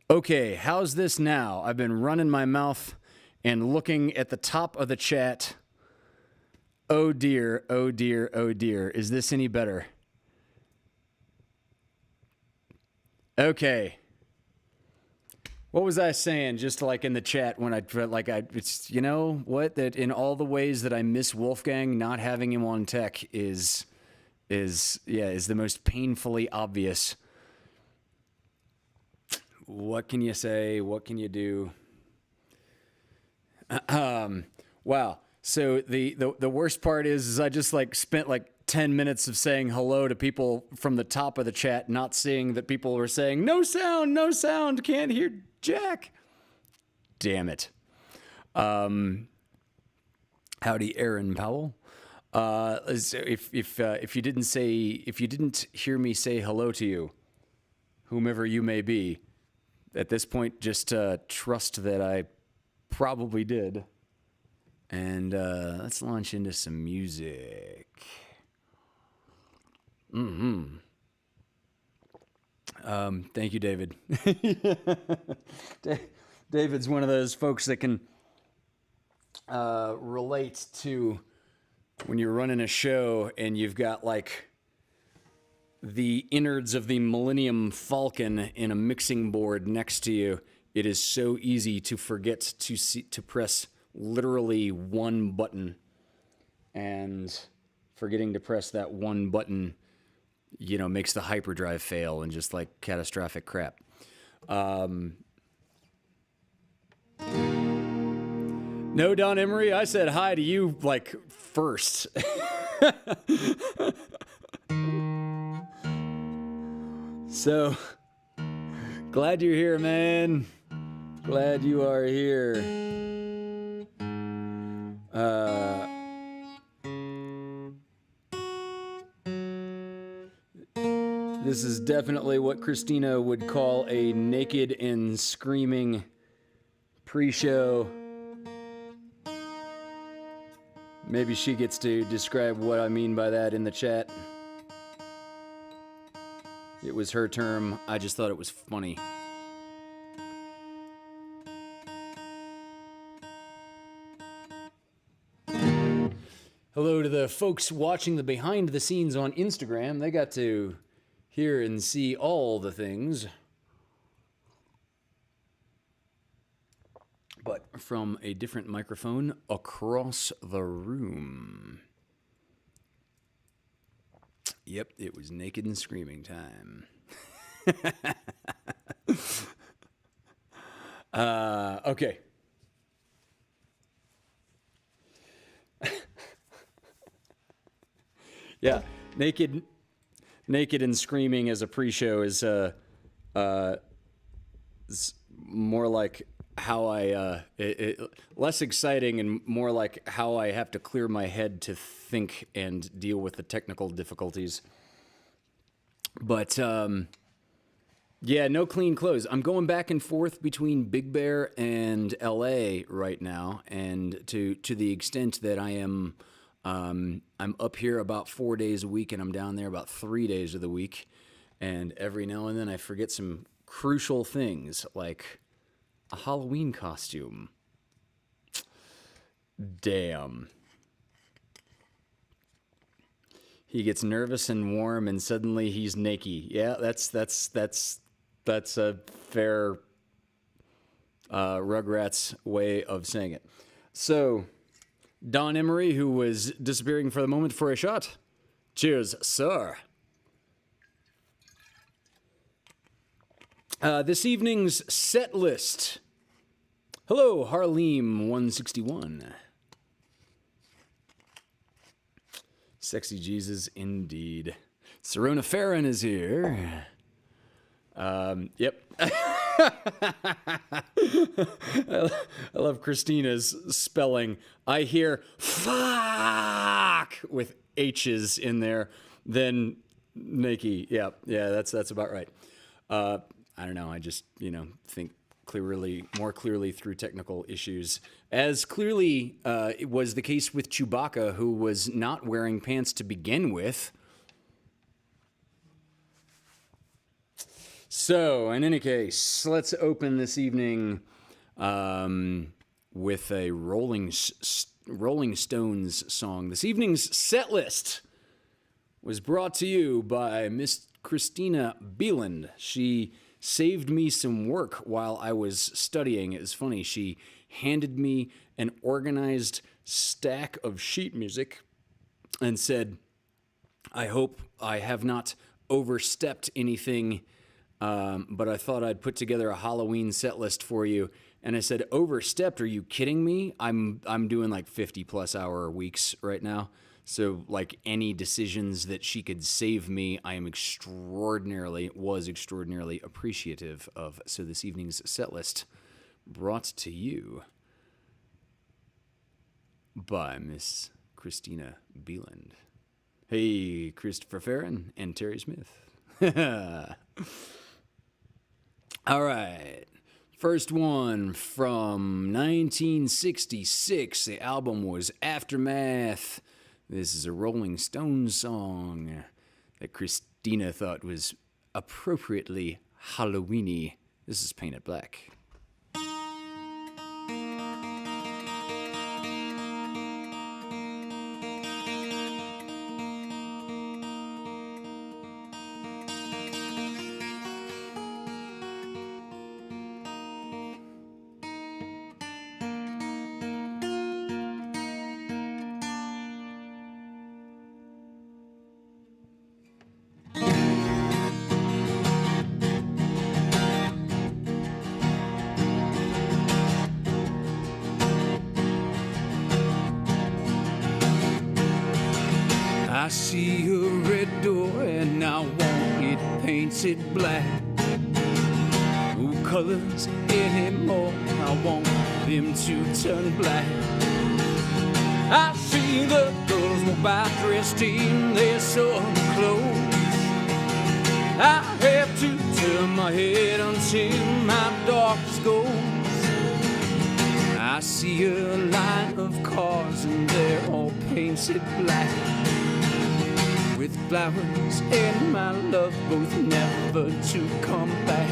Okay, how's this now? I've been running my mouth and looking at the top of the chat. Oh dear, oh dear, oh dear. Is this any better? Okay. What was I saying just like in the chat when it's, you know what, that in all the ways that I miss Wolfgang, not having him on tech is the most painfully obvious. What can you say? What can you do? Wow. So the worst part is I just spent 10 minutes of saying hello to people from the top of the chat, not seeing that people were saying, no sound, can't hear Jack. Damn it. Howdy, Aaron Powell. If you didn't hear me say hello to you, whomever you may be, at this point, just trust that I probably did. And let's launch into some music. Thank you, David. David's one of those folks that can relate to when you're running a show and you've got the innards of the Millennium Falcon in a mixing board next to you. It is so easy to forget to press literally one button, and forgetting to press that one button, makes the hyperdrive fail and just catastrophic crap. No, Don Emery, I said hi to you first. So, glad you're here, man. Glad you are here. This is definitely what Christina would call a naked and screaming pre-show. Maybe she gets to describe what I mean by that in the chat. It was her term. I just thought it was funny. Hello to the folks watching the behind the scenes on Instagram. They got to hear and see all the things, but from a different microphone across the room. Yep, it was naked and screaming time. Okay. Yeah, naked and screaming as a pre-show is more like how I less exciting and more like how I have to clear my head to think and deal with the technical difficulties. But yeah, no clean clothes. I'm going back and forth between Big Bear and LA right now, and to the extent that I'm up here about 4 days a week and I'm down there about 3 days of the week, and every now and then I forget some crucial things like a Halloween costume. Damn. He gets nervous and warm and suddenly he's naked. Yeah, that's a fair Rugrats way of saying it. So, Don Emery, who was disappearing for the moment for a shot. Cheers, sir. This evening's set list. Hello, Harleem 161. Sexy Jesus, indeed. Serona Farron is here. Yep. I love Christina's spelling. I hear fuck with H's in there, then Nikki. Yeah, that's about right. I don't know. I just, think more clearly through technical issues. As clearly it was the case with Chewbacca, who was not wearing pants to begin with. So, in any case, let's open this evening with a Rolling Stones song. This evening's set list was brought to you by Miss Christina Bieland. She saved me some work while I was studying. It was funny. She handed me an organized stack of sheet music and said, I hope I have not overstepped anything, but I thought I'd put together a Halloween set list for you. And I said, overstepped? Are you kidding me? I'm doing like 50 plus hour weeks right now. So like any decisions that she could save me, I am extraordinarily appreciative of. So this evening's set list brought to you by Miss Christina Bieland. Hey, Christopher Farron and Terry Smith. All right. First one from 1966. The album was Aftermath. This is a Rolling Stones song that Christina thought was appropriately Halloween-y. This is Painted Black. I see a red door and I want it painted black. No colors anymore, I want them to turn black. I see the girls walk by dressed in their summer clothes. I have to turn my head until my darkness goes. I see a line of cars and they're all painted black, with flowers and my love both never to come back.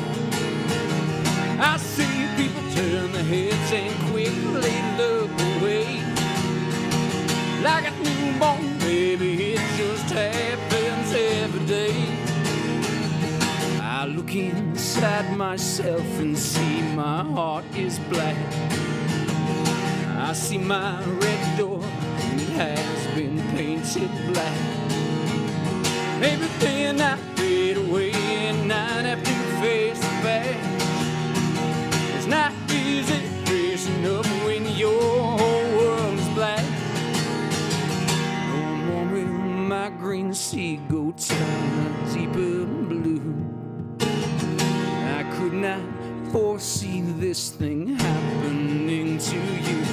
I see people turn their heads and quickly look away, like a newborn baby, it just happens every day. I look inside myself and see my heart is black. I see my red door and it has been painted black. Everything I fade away and I'd have to face the fact. It's not easy dressing up when your whole world is black. No more will my green sea go turn a deeper blue. I could not foresee this thing happening to you.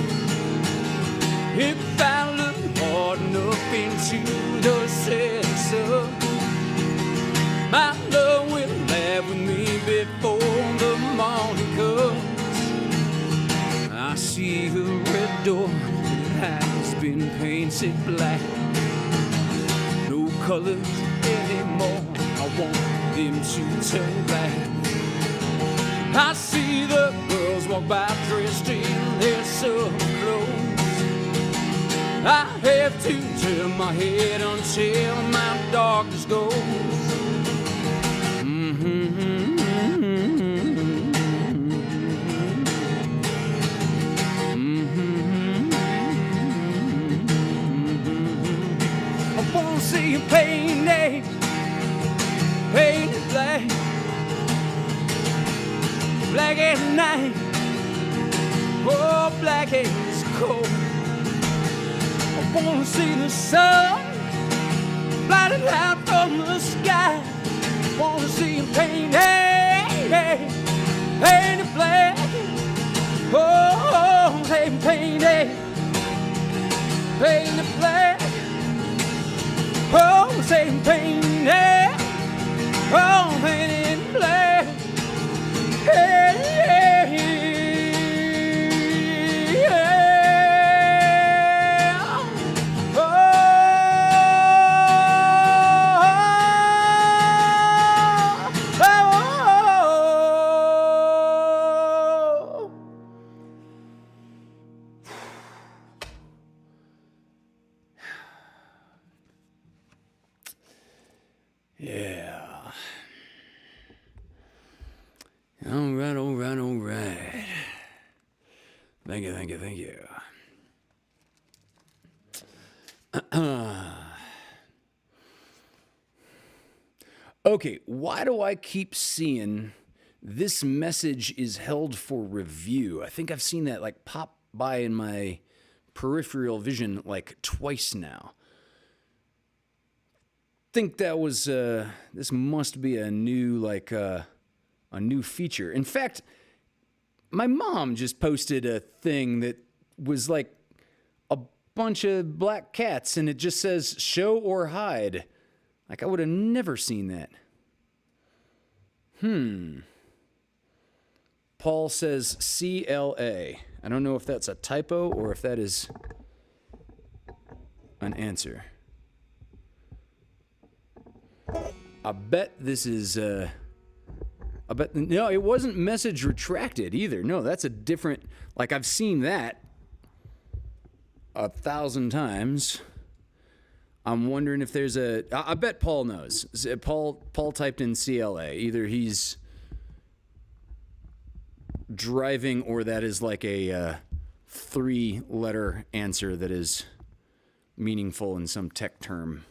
If I look hard enough into the setting sun, my love will laugh with me before the morning comes. I see a red door that has been painted black. No colors anymore, I want them to turn black. I see the girls walk by dressed in their summer clothes. I have to turn my head until my darkness goes. I wanna see you painted black, black as night, oh, black as cold. I wanna see the sun blotted out from the sky. I wanna see him painted black. Oh, say painted black. Oh, say painted black. Hey, hey, yeah. Oh, oh, oh. Yeah. All right, all right, all right. Thank you, thank you, thank you. Okay, why do I keep seeing this message is held for review? I think I've seen that like pop by in my peripheral vision like twice now. Think that was this must be a new a new feature. In fact, my mom just posted a thing that was like a bunch of black cats and it just says show or hide. Like I would have never seen that. Paul says CLA. I don't know if that's a typo or if that is an answer. I bet this is, no, it wasn't message retracted either. No, that's a different, like I've seen that 1,000 times. I'm wondering if there's I bet Paul knows. Paul typed in CLA. Either he's driving or that is like a 3-letter answer that is meaningful in some tech term.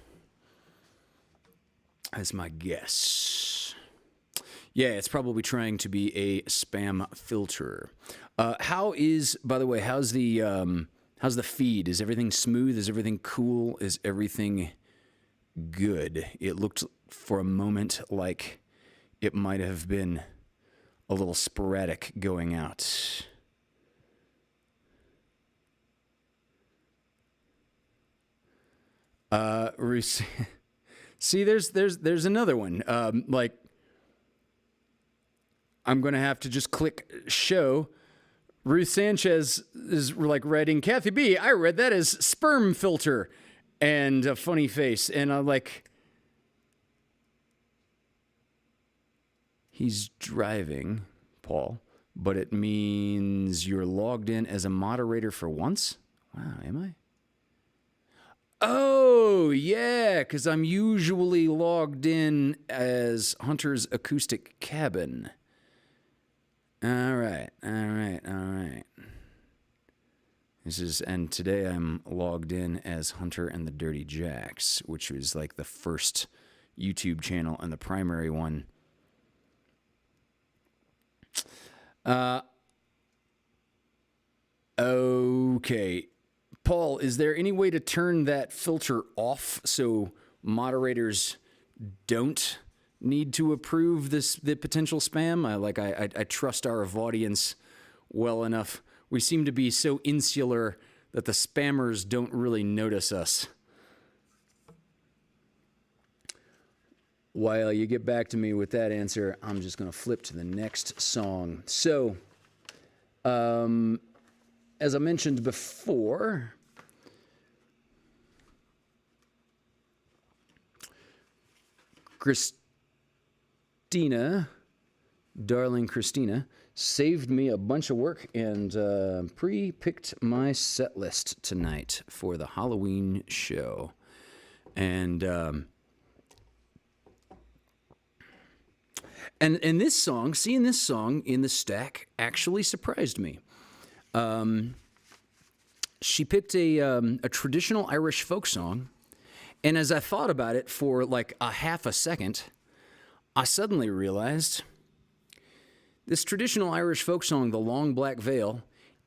That's my guess. Yeah, it's probably trying to be a spam filter. By the way, how's the feed? Is everything smooth? Is everything cool? Is everything good? It looked for a moment like it might have been a little sporadic going out. See, there's another one. I'm going to have to just click show. Ruth Sanchez is like writing, Kathy B, I read that as sperm filter and a funny face. And I'm like, he's driving, Paul, but it means you're logged in as a moderator for once? Wow, am I? Oh, yeah, because I'm usually logged in as Hunter's Acoustic Cabin. All right. And today I'm logged in as Hunter and the Dirty Jacks, which was like the first YouTube channel and the primary one. Okay. Paul, is there any way to turn that filter off so moderators don't need to approve the potential spam? I trust our audience well enough. We seem to be so insular that the spammers don't really notice us. While you get back to me with that answer, I'm just going to flip to the next song. So, as I mentioned before, Christina, darling Christina, saved me a bunch of work and pre-picked my set list tonight for the Halloween show. And this song, seeing this song in the stack actually surprised me. She picked a traditional Irish folk song, and as I thought about it for like a half a second, I suddenly realized this traditional Irish folk song, The Long Black Veil,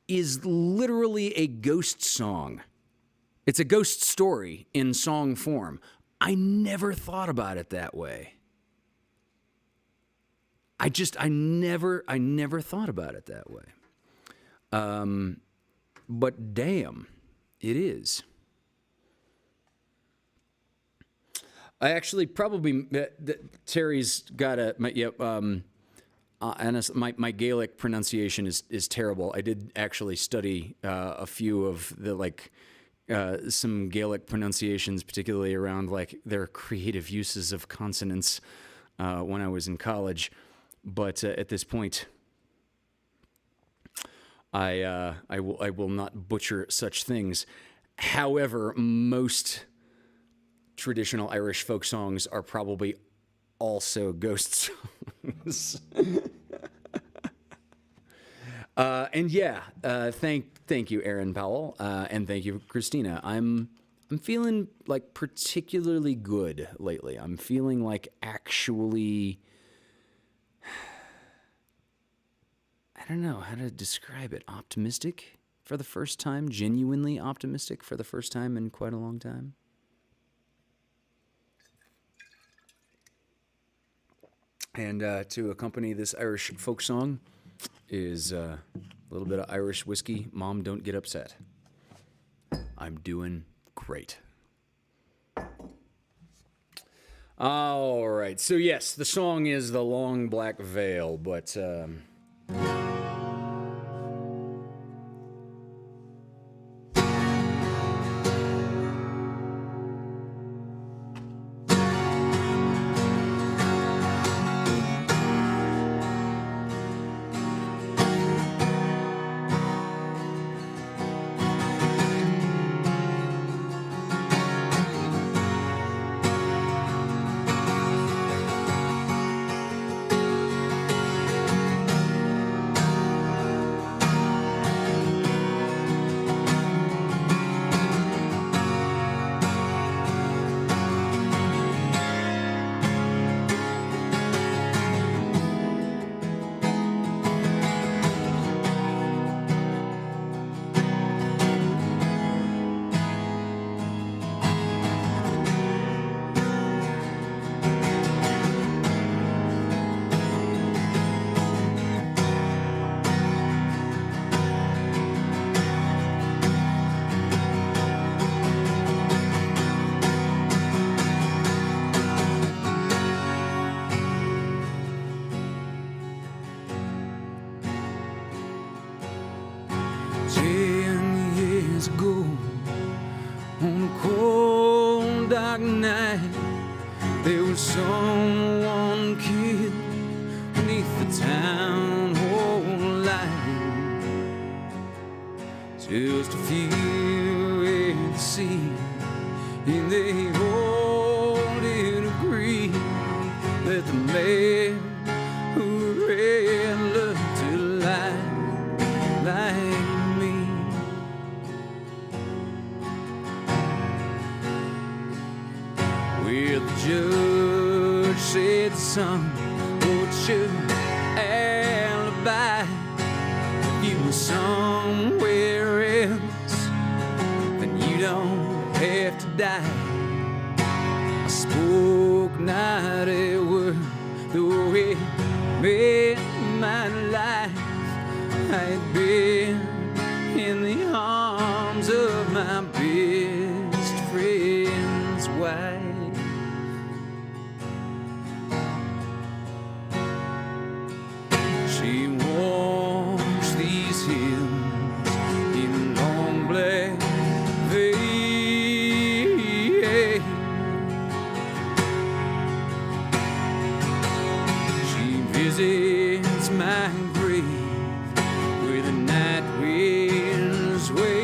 is literally a ghost song. It's a ghost story in song form. I never thought about it that way. I never thought about it that way. But damn, it is. I actually probably Terry's got my Gaelic pronunciation is terrible. I did actually study a few of the some Gaelic pronunciations, particularly around like their creative uses of consonants when I was in college. But at this point, I will not butcher such things. However, most traditional Irish folk songs are probably also ghost songs. And yeah, thank you, Aaron Powell, and thank you, Christina. I'm feeling like particularly good lately. I'm feeling like actually, I don't know how to describe it. Optimistic for the first time, genuinely optimistic for the first time in quite a long time. And to accompany this Irish folk song is a little bit of Irish whiskey. Mom, don't get upset. I'm doing great. All right. So, yes, the song is The Long Black Veil, but... someone killed beneath the town hall light. Just a few at the scene, and they all did agree that the man who ran looked to lie like me. Well, the judge said, son, what's your alibi? If you were somewhere else, then you don't have to die. I spoke not a word, though it made my life. I had been in the arms of my best friend's wife. She walks these hills in long black veil. She visits my grave where the night winds wave.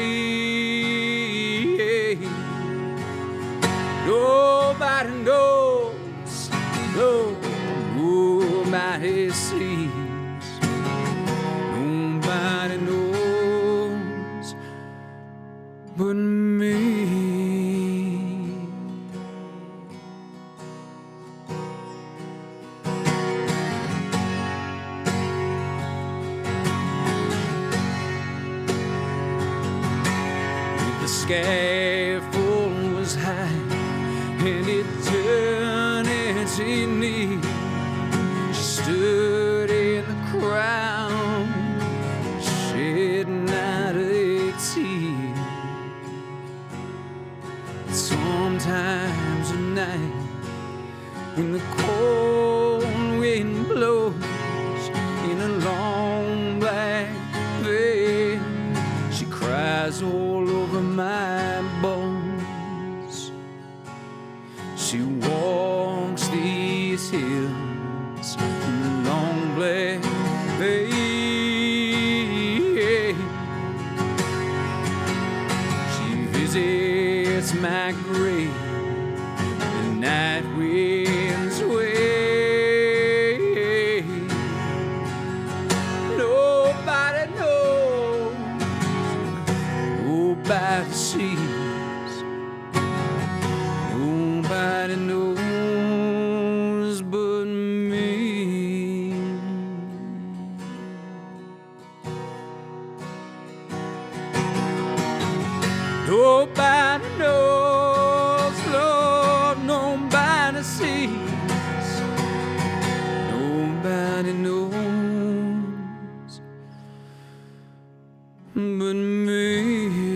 Nobody knows, no, nobody sees. Nobody knows but me. The scaffold was high and eternity near. She stood in the crowd, shed not a tear. Sometimes at night, when the cold wind blows in a long black veil, she cries all over my bones. She walks these hills in a long black veil. She visits my grave, the night winds wail. fantasies. Nobody knows but me.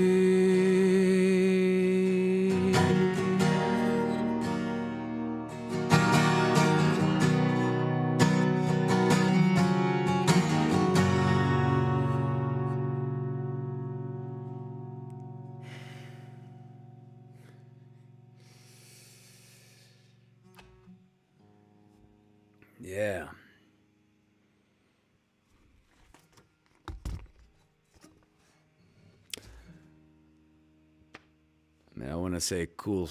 Yeah. Man, I want to say cool,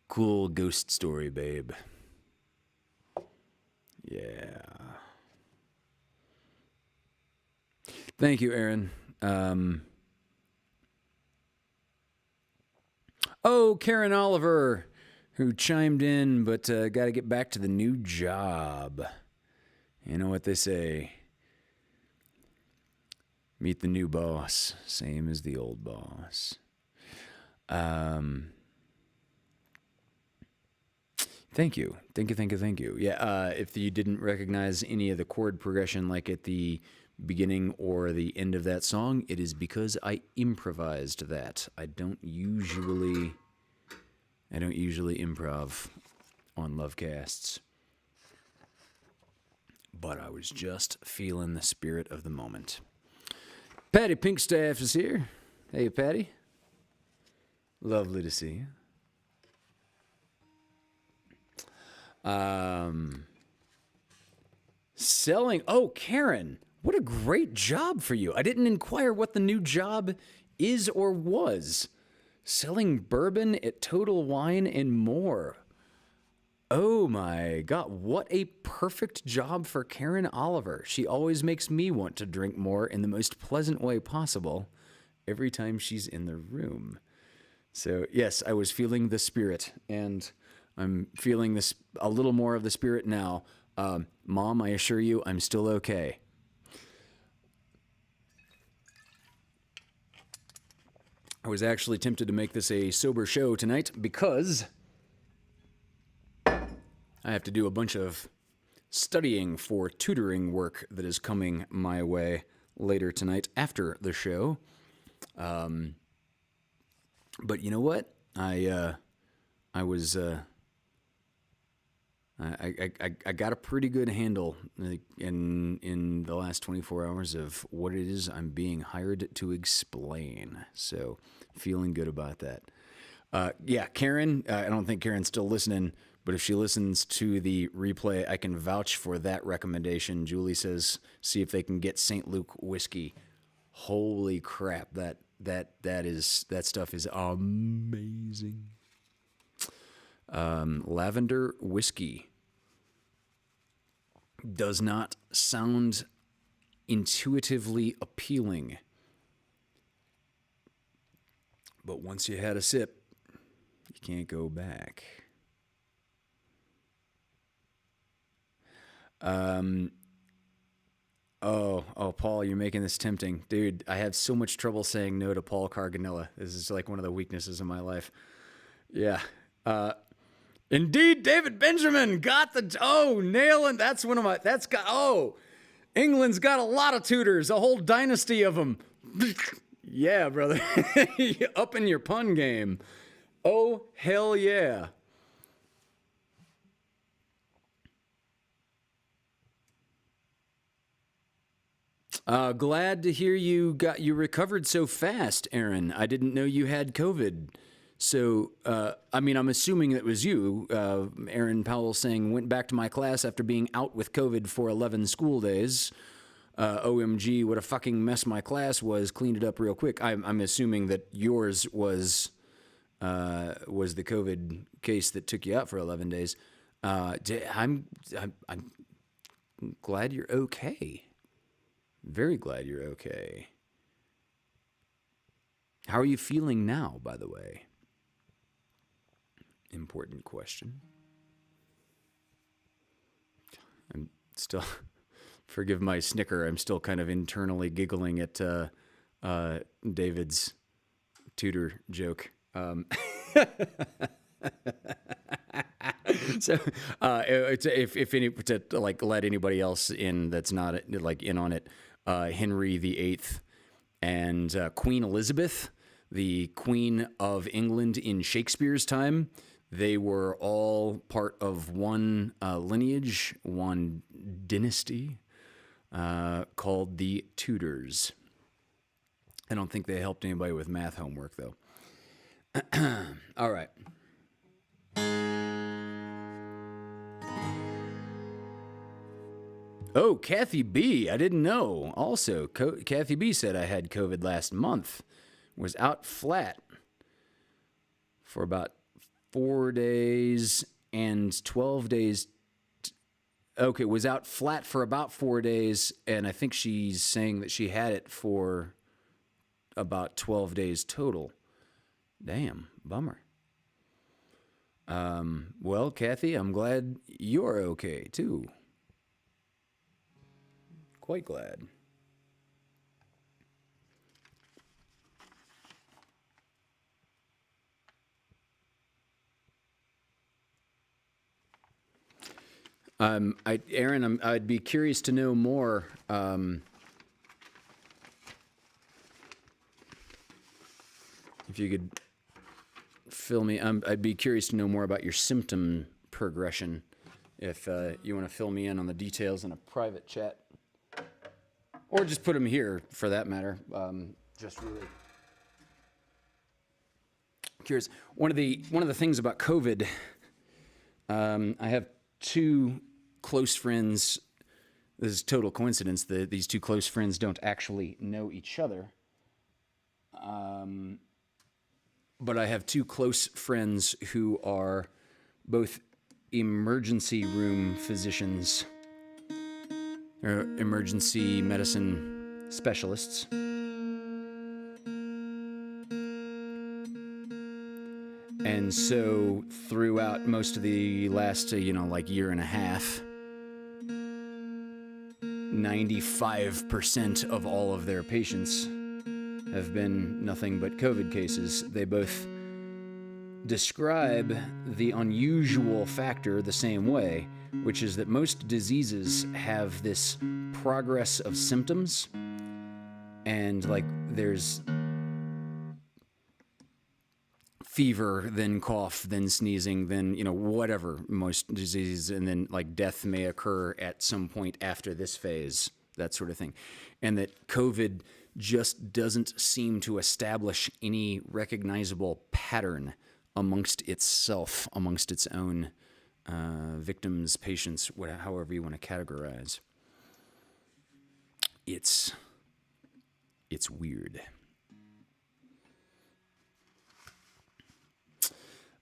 cool ghost story, babe. Yeah. Thank you, Aaron. Oh, Karen Oliver, who chimed in, but got to get back to the new job. You know what they say. Meet the new boss, same as the old boss. Thank you. Thank you. Yeah, if you didn't recognize any of the chord progression like at the beginning or the end of that song, it is because I improvised that. I don't usually improv on LoveCasts. But I was just feeling the spirit of the moment. Patty Pinkstaff is here. Hey, Patty. Lovely to see you. Selling. Oh, Karen, what a great job for you. I didn't inquire what the new job is or was. Selling bourbon at Total Wine and more. Oh my God, what a perfect job for Karen Oliver. She always makes me want to drink more in the most pleasant way possible every time she's in the room. So, yes, I was feeling the spirit, and I'm feeling this a little more of the spirit now. Mom, I assure you, I'm still okay. I was actually tempted to make this a sober show tonight because I have to do a bunch of studying for tutoring work that is coming my way later tonight after the show. But you know what? I got a pretty good handle in the last 24 hours of what it is I'm being hired to explain. So feeling good about that. Yeah, Karen, I don't think Karen's still listening, but if she listens to the replay, I can vouch for that recommendation. Julie says, see if they can get St. Luke whiskey. Holy crap, that stuff is amazing. Lavender whiskey does not sound intuitively appealing, but once you had a sip, you can't go back. Oh, Paul, you're making this tempting. Dude, I have so much trouble saying no to Paul Carganella. This is like one of the weaknesses of my life. Yeah. Indeed, David Benjamin got nailing. That's one of my, England's got a lot of tutors, a whole dynasty of them. Yeah, brother. Up in your pun game. Oh, hell yeah. Glad to hear you recovered so fast, Aaron. I didn't know you had COVID. So, I'm assuming it was you. Aaron Powell saying, went back to my class after being out with COVID for 11 school days. OMG, what a fucking mess my class was. Cleaned it up real quick. I'm assuming that yours was the COVID case that took you out for 11 days. I'm glad you're okay. Very glad you're okay. How are you feeling now, by the way? Important question. I'm still, forgive my snicker, I'm still kind of internally giggling at David's tutor joke. So, if any to like let anybody else in that's not like in on it, Henry VIII and Queen Elizabeth, the Queen of England in Shakespeare's time, they were all part of one lineage, one dynasty called the Tudors. I don't think they helped anybody with math homework, though. All right. Oh, Kathy B. I didn't know. Also, Kathy B. said I had COVID last month. Was out flat for about 4 days and 12 days. Okay, was out flat for about 4 days, and I think she's saying that she had it for about 12 days total. Damn, bummer. Well, Kathy, I'm glad you're okay, too. Quite glad. Aaron, I'd be curious to know more. If you could fill me, I'd be curious to know more about your symptom progression. If you want to fill me in on the details in a private chat, or just put them here for that matter. Just really curious. One of the things about COVID, I have two close friends. This is total coincidence that these two close friends don't actually know each other. But I have two close friends who are both emergency room physicians, or emergency medicine specialists. And so throughout most of the last, year and a half, 95% of all of their patients have been nothing but COVID cases. They both describe the unusual factor the same way, which is that most diseases have this progress of symptoms, and like there's fever, then cough, then sneezing, then, whatever, most diseases, and then like death may occur at some point after this phase, that sort of thing. And that COVID just doesn't seem to establish any recognizable pattern amongst itself, amongst its own victims, patients, however you want to categorize. It's weird.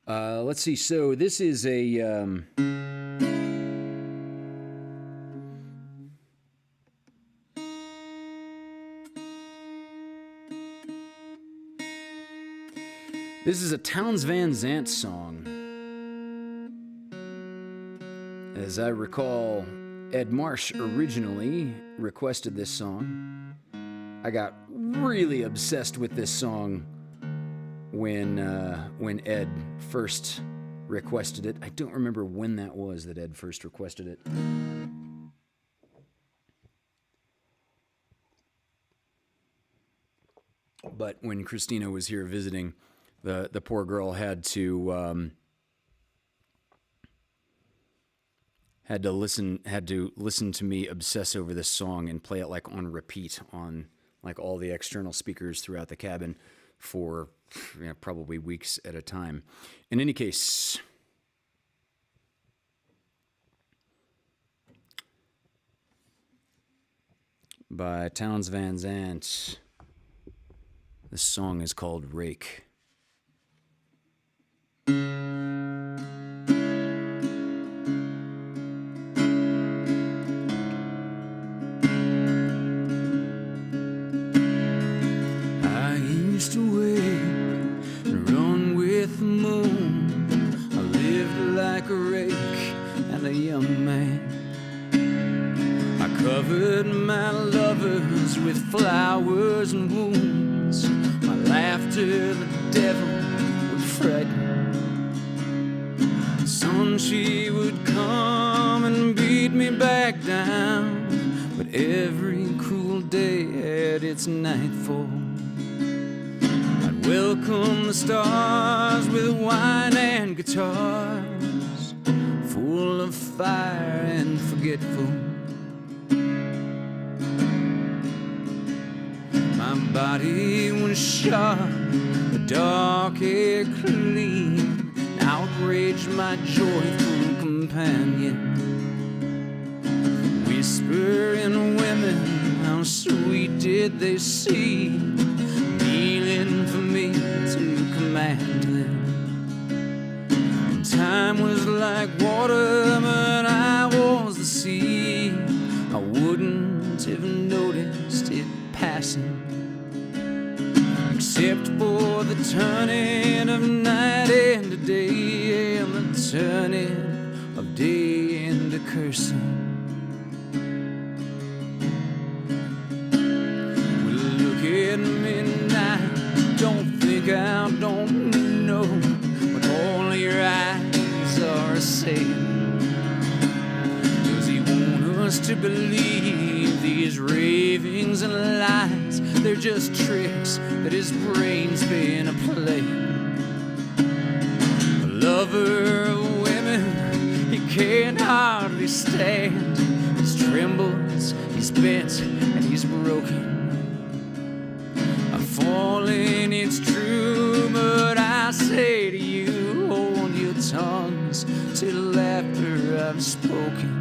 Let's see. So this is a Townes Van Zandt song. As I recall, Ed Marsh originally requested this song. I got really obsessed with this song when Ed first requested it. I don't remember when that was that Ed first requested it. But when Christina was here visiting, the poor girl had to listen to me obsess over this song and play it like on repeat on like all the external speakers throughout the cabin for probably weeks at a time. In any case, by Townes Van Zandt, this song is called Rake. I used to wake and run with the moon. I lived like a rake and a young man. I covered my lovers with flowers and wounds. My laughter the devil would frighten. The sun, she would come and beat me back down, but every cruel day had its nightfall. I'd welcome the stars with wine and guitars, full of fire and forgetful. My body was sharp, the dark hair clean, outraged my joyful companion. Whispering women, how sweet did they seem, kneeling for me to command them. Time was like water, but I was the sea. I wouldn't have noticed it passing, except for the turning of night into day, and the turning of day into cursing. Well, look at me now, don't think I don't know what all your eyes are saying. Does he want us to believe these ravings and lies? They're just tricks that his brain's been a play. A lover of women, he can't hardly stand. He's trembles, he's bent, and he's broken. I've fallen, it's true, but I say to you, hold your tongues till after I've spoken.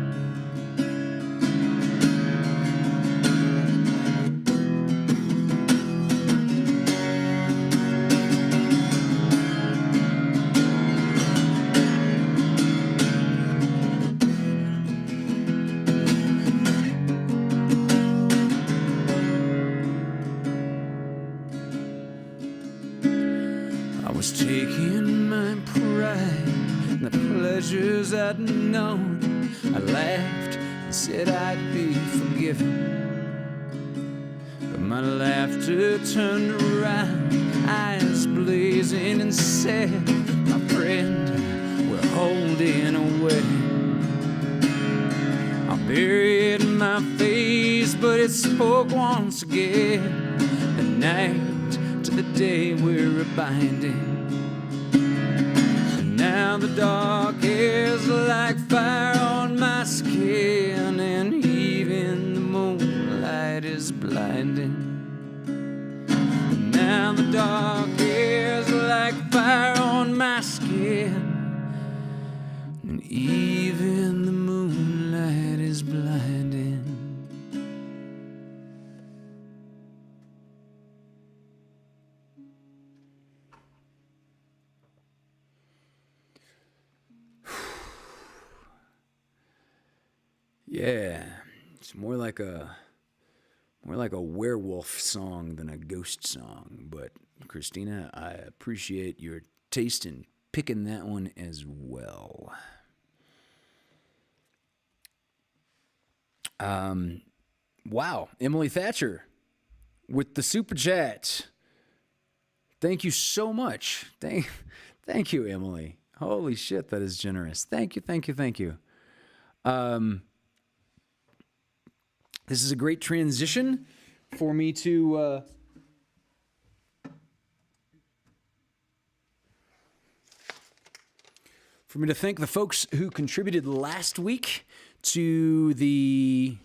Taking my pride and the pleasures I'd known, I laughed and said I'd be forgiven. But my laughter turned around, eyes blazing, and said, my friend, we're holding away. I buried my face, but it spoke once again. The night to the day we're binding. Now the dark is like fire on my skin, and even the moonlight is blinding. Now the dark is like fire on my skin, and even the moonlight is blinding. Yeah, it's more like a werewolf song than a ghost song. But Christina, I appreciate your taste in picking that one as well. Wow, Emily Thatcher with the super chat. Thank you so much. Thank you, Emily. Holy shit, that is generous. Thank you. This is a great transition for me to thank the folks who contributed last week to the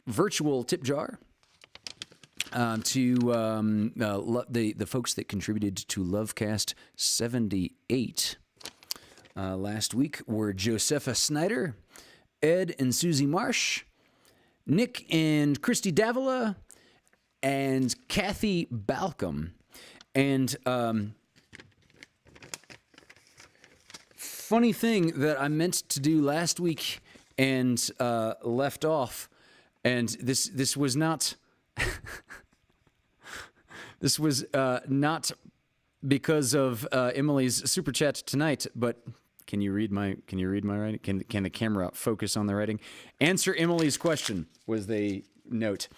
virtual tip jar. The folks that contributed to LoveCast 78 last week were Josepha Snyder, Ed and Susie Marsh, Nick and Christy Davila, and Kathy Balcom. And funny thing that I meant to do last week and left off, and this was not this was not because of Emily's super chat tonight, but Can you read my writing? Can the camera focus on the writing? Answer Emily's question was the note.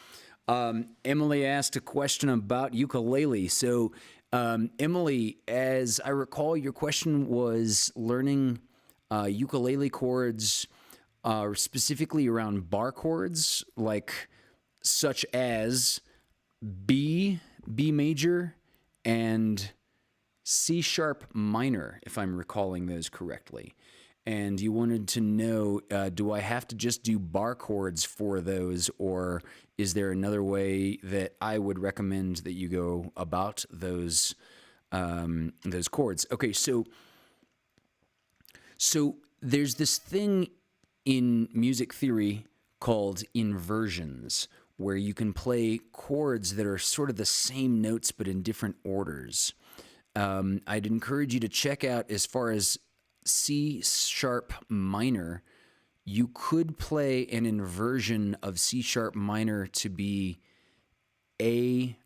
Emily asked a question about ukulele. So Emily, as I recall, your question was learning ukulele chords, specifically around bar chords, like such as B major, and C sharp minor, if I'm recalling those correctly. And you wanted to know, do I have to just do bar chords for those, or is there another way that I would recommend that you go about those chords? Okay, so there's this thing in music theory called inversions, where you can play chords that are sort of the same notes but in different orders. I'd encourage you to check out, as far as C sharp minor, you could play an inversion of C sharp minor to be A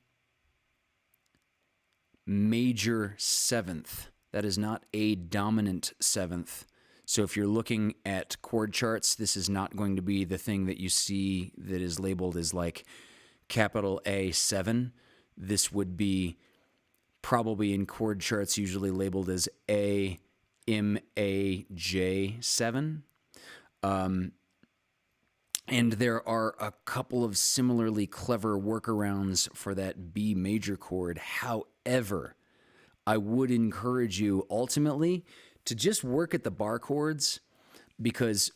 major seventh. That is not A dominant seventh. So if you're looking at chord charts, this is not going to be the thing that you see that is labeled as like capital A7. This would be probably in chord charts usually labeled as A MAJ7. And there are a couple of similarly clever workarounds for that B major chord. However, I would encourage you ultimately to just work at the bar chords, because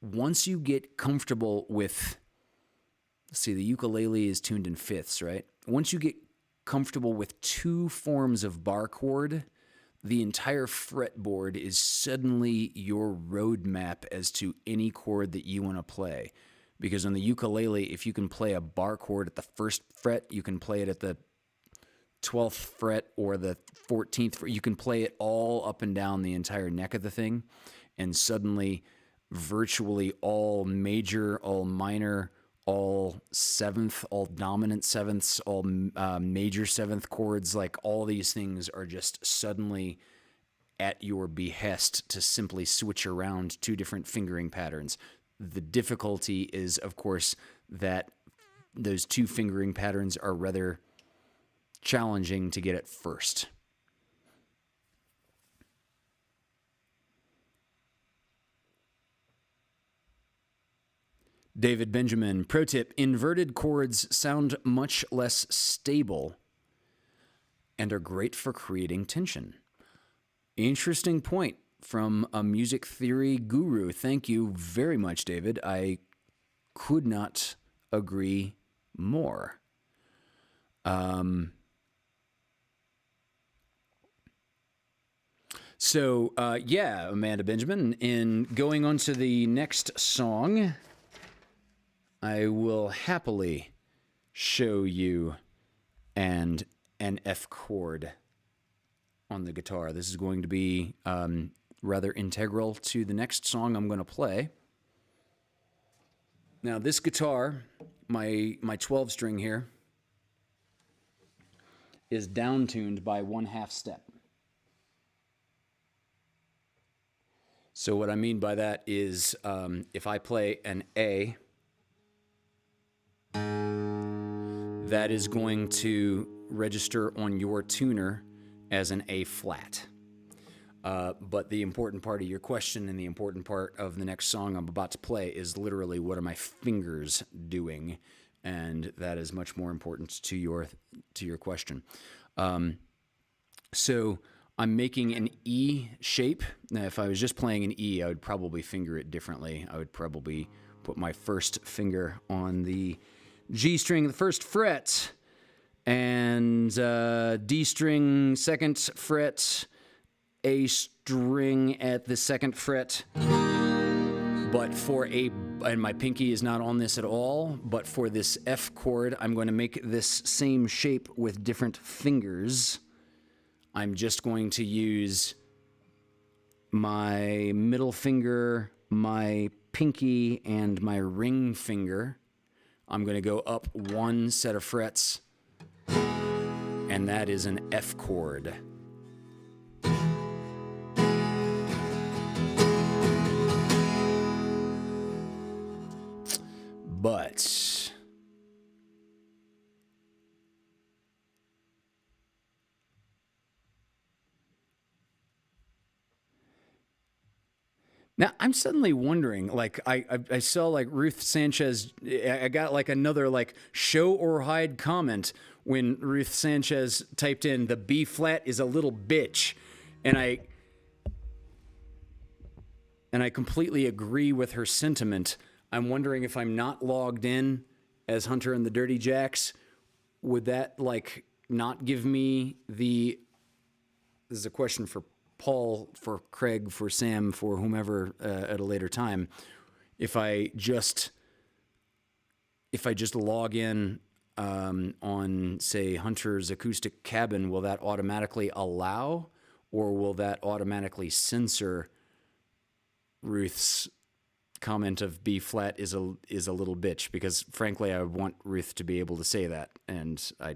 once you get comfortable with, let's see, the ukulele is tuned in fifths, right? Once you get comfortable with two forms of bar chord, the entire fretboard is suddenly your roadmap as to any chord that you want to play. Because on the ukulele, if you can play a bar chord at the first fret, you can play it at the 12th fret or the 14th fret. You can play it all up and down the entire neck of the thing, and suddenly virtually all major, all minor, all seventh, all dominant sevenths, all major seventh chords, like all these things are just suddenly at your behest to simply switch around two different fingering patterns. The difficulty is, of course, that those two fingering patterns are rather challenging to get at first. David Benjamin, pro tip, inverted chords sound much less stable and are great for creating tension. Interesting point from a music theory guru. Thank you very much, David. I could not agree more. Yeah, Amanda Benjamin, in going on to the next song, I will happily show you an F chord on the guitar. This is going to be rather integral to the next song I'm going to play. Now, this guitar, my 12-string here, is down-tuned by 1/2 step. So what I mean by that is if I play an A, that is going to register on your tuner as an A flat. But the important part of your question and the important part of the next song I'm about to play is literally what are my fingers doing, and that is much more important to your question. So I'm making an E shape. Now, if I was just playing an E, I would probably finger it differently. I would probably put my first finger on the G string, the first fret, and D string, second fret, A string at the second fret. But and my pinky is not on this at all, but for this F chord, I'm going to make this same shape with different fingers. I'm just going to use my middle finger, my pinky, and my ring finger. I'm going to go up one set of frets, and that is an F chord. Now I'm suddenly wondering, like I saw like Ruth Sanchez. I got like another like show or hide comment when Ruth Sanchez typed in the B flat is a little bitch, and I completely agree with her sentiment. I'm wondering if I'm not logged in as Hunter and the Dirty Jacks, would that like not give me the? This is a question for Paul, for Craig, for Sam, for whomever at a later time. If I just log in on, say, Hunter's Acoustic Cabin, will that automatically allow, or will that automatically censor Ruth's comment of B flat is a little bitch? Because frankly, I want Ruth to be able to say that, and I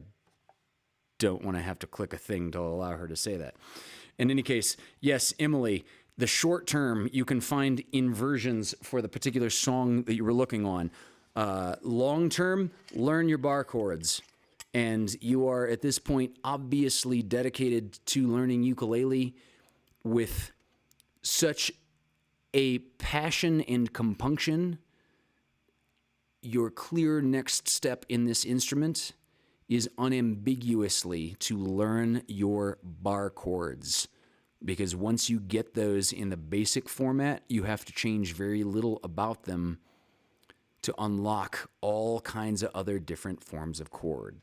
don't want to have to click a thing to allow her to say that. In any case, yes, Emily, the short term you can find inversions for the particular song that you were looking on. Long term, learn your bar chords. And you are at this point obviously dedicated to learning ukulele with such a passion and compunction. Your clear next step in this instrument is unambiguously to learn your bar chords, because once you get those in the basic format, you have to change very little about them to unlock all kinds of other different forms of chord.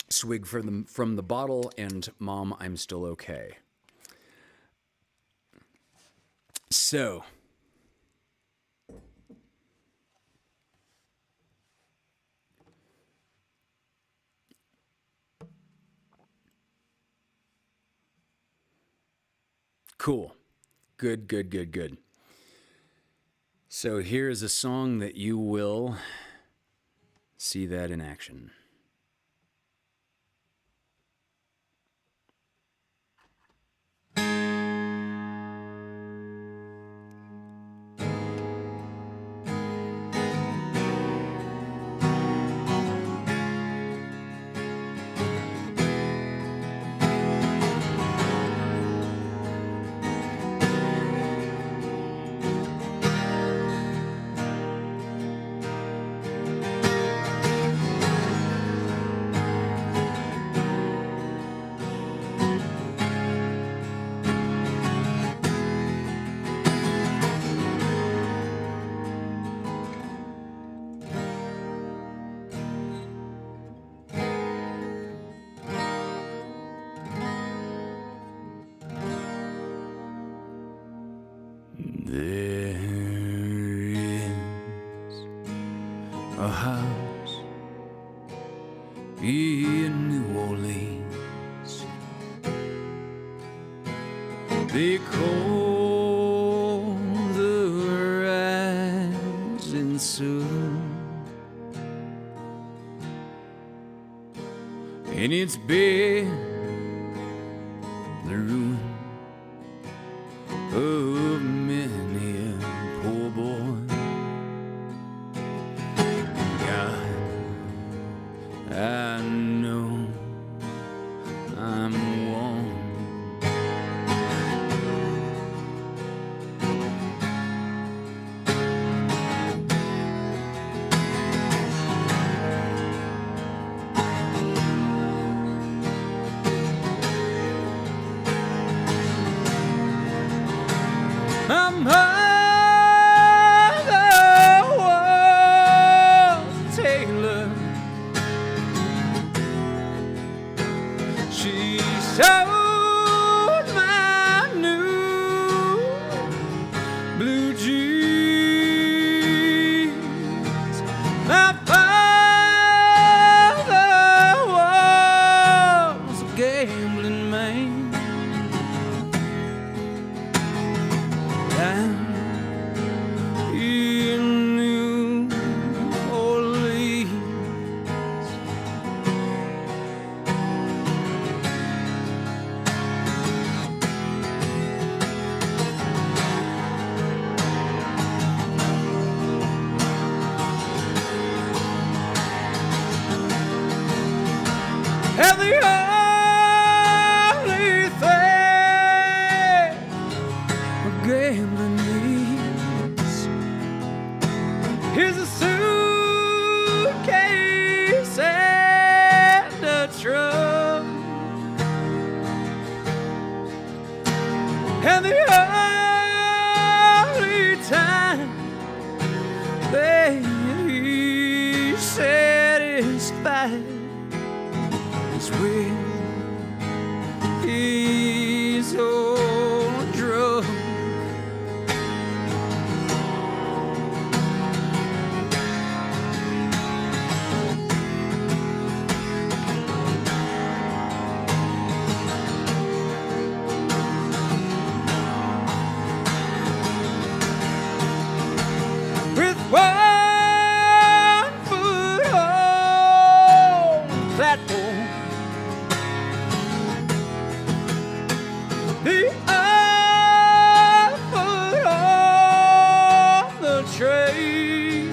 Swig from the bottle, and Mom, I'm still okay. So, cool. Good. So here's a song that you will see that in action. There is a house in New Orleans they call the rising sun, and it's been the ruin of many a poor boy. God, I know I'm one. I'm Taylor. She sold my new blue jeans. My father was a gambling man. Down in New Orleans, 'Cause when he's all drunk, with one foot on the platform, the other foot on the train.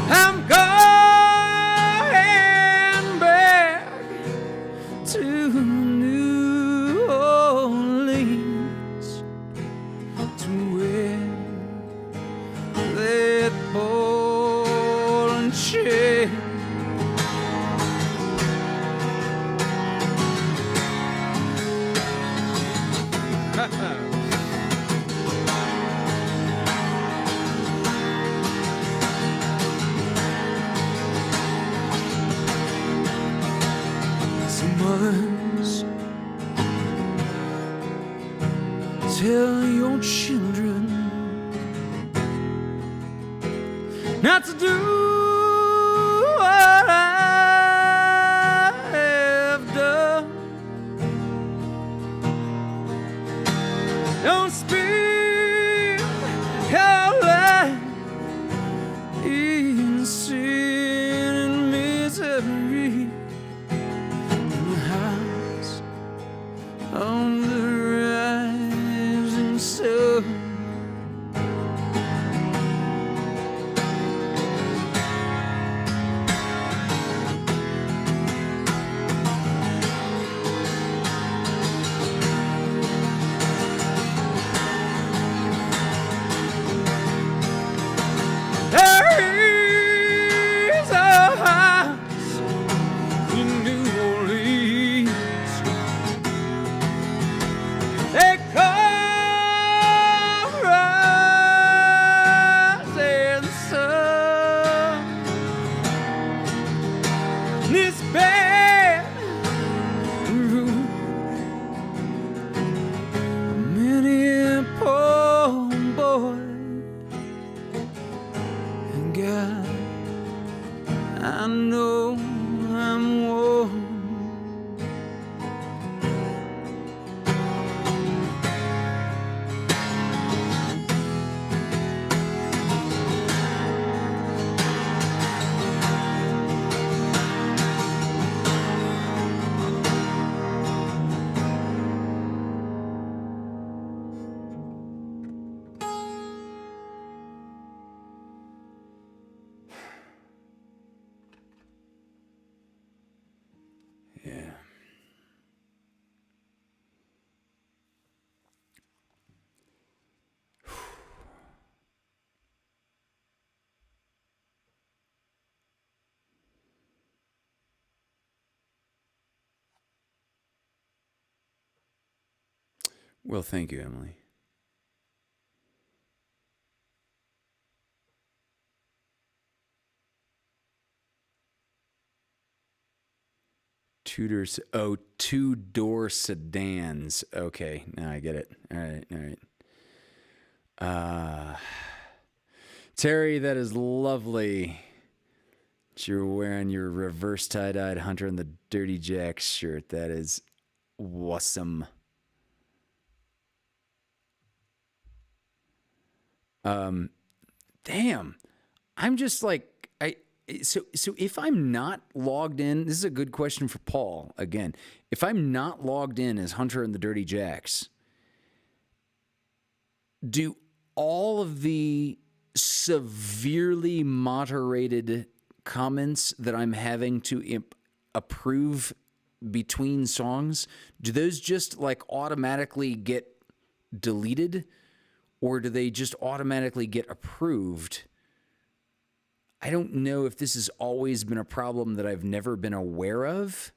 I'm going back to New Orleans, to where that ball and chain. Some mothers, tell your children not to do what I have done. Don't spend your life in sin and misery. The house on the rising sun. There is a house in New Orleans. They call rising sun. This bad room, many a poor boy. And God, I know I'm warm. Yeah. Well, thank you, Emily. Two-door sedans. Okay, now I get it. All right. Terry, that is lovely. You're wearing your reverse tie-dyed Hunter and the Dirty Jacks shirt. That is awesome. Damn. I'm just like, so if I'm not logged in, this is a good question for Paul again. If I'm not logged in as Hunter and the Dirty Jacks, do all of the severely moderated comments that I'm having to approve between songs, do those just like automatically get deleted, or do they just automatically get approved? I don't know if this has always been a problem that I've never been aware of,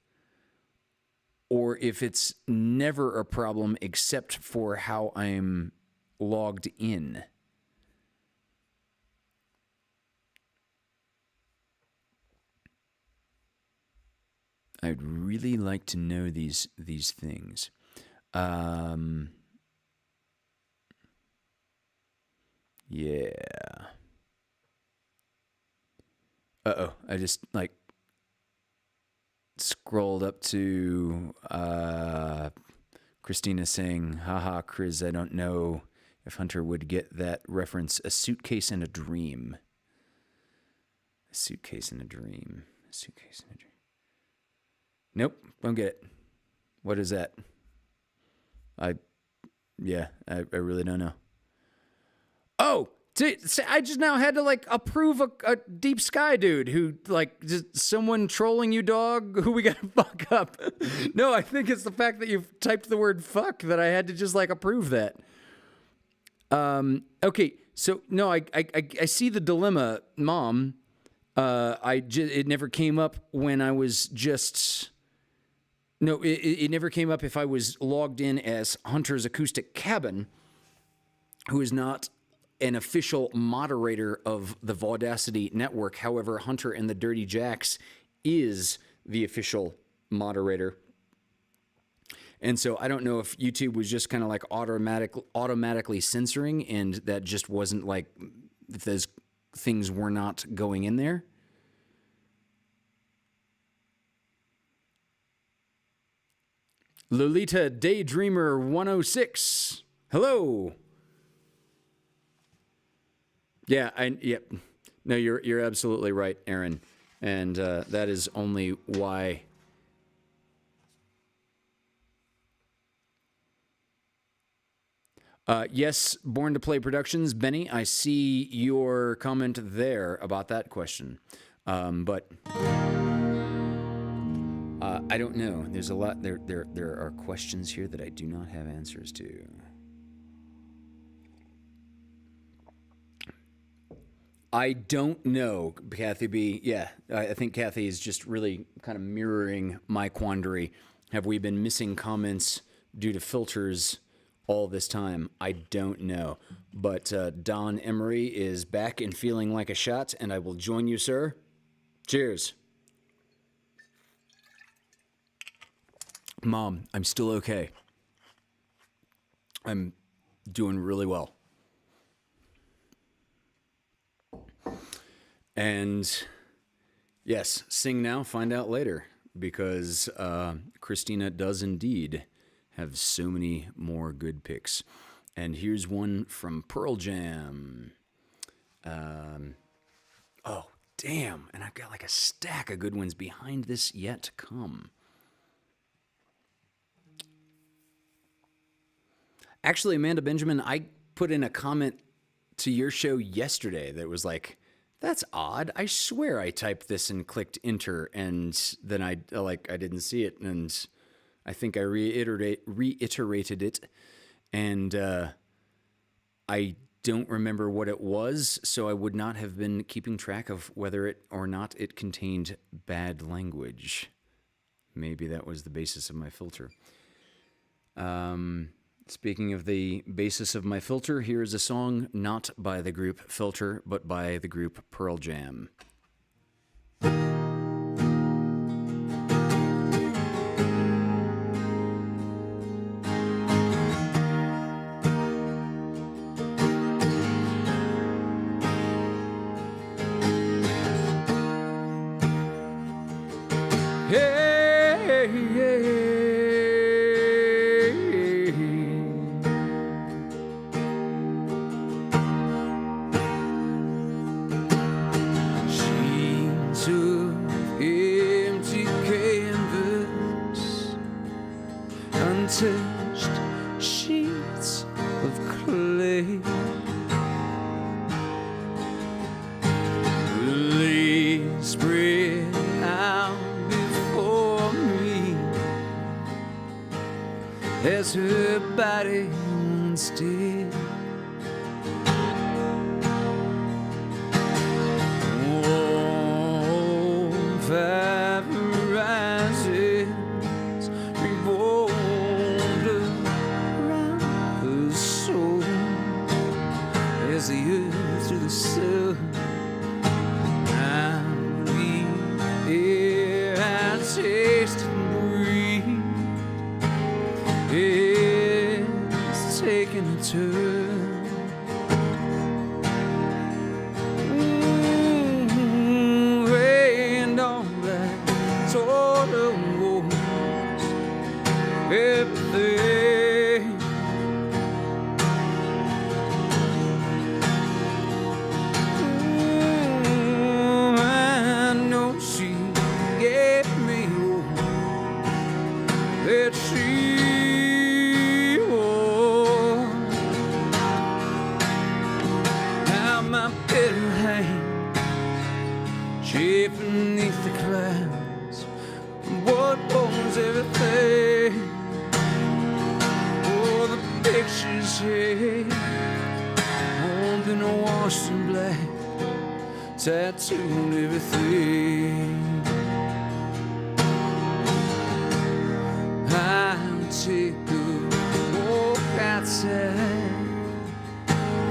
or if it's never a problem except for how I'm logged in. I'd really like to know these things. Yeah. I just like scrolled up to Christina saying, haha, Chris, I don't know if Hunter would get that reference. A suitcase and a dream. A suitcase and a dream. A suitcase and a dream. Nope, don't get it. What is that? I really don't know. Oh, I just now had to like approve a Deep Sky dude who like just someone trolling you, dog, who we gotta fuck up. No, I think it's the fact that you've typed the word fuck that I had to just like approve that. Okay, so no, I see the dilemma, Mom. It never came up when I was just. No, it never came up if I was logged in as Hunter's Acoustic Cabin, who is not an official moderator of the Vaudacity network. However, Hunter and the Dirty Jacks is the official moderator. And so I don't know if YouTube was just kind of like automatically censoring, and that just wasn't like, if those things were not going in there. Lolita Daydreamer 106. Hello. Yeah, no, you're absolutely right, Aaron. And that is only why. Yes, Born to Play Productions, Benny, I see your comment there about that question. But I don't know. There's a lot there are questions here that I do not have answers to. I don't know, Kathy B. Yeah, I think Kathy is just really kind of mirroring my quandary. Have we been missing comments due to filters all this time? I don't know. But Don Emery is back and feeling like a shot, and I will join you, sir. Cheers. Mom, I'm still okay. I'm doing really well. And yes, sing now, find out later, because Christina does indeed have so many more good picks. And here's one from Pearl Jam. Oh, damn. And I've got like a stack of good ones behind this yet to come. Actually, Amanda Benjamin, I put in a comment to your show yesterday that was like, that's odd. I swear I typed this and clicked enter, and then I didn't see it, and I think I reiterated it, and I don't remember what it was, so I would not have been keeping track of whether it or not it contained bad language. Maybe that was the basis of my filter. Speaking of the basis of my filter, here is a song not by the group Filter, but by the group Pearl Jam. Untouched sheets of clay lay spread out before me as her body once did. Warm fire rises, revolves as the earth to the sun. I'll be here at taste and breathe is taking a turn. Rained on black, total woes everything. I know she gave me all that she wore. Now my bitter hand shaped beneath the clouds. What was everything? Oh, the pictures here, all been washed in black, tattooed everything. I'll take a walk outside.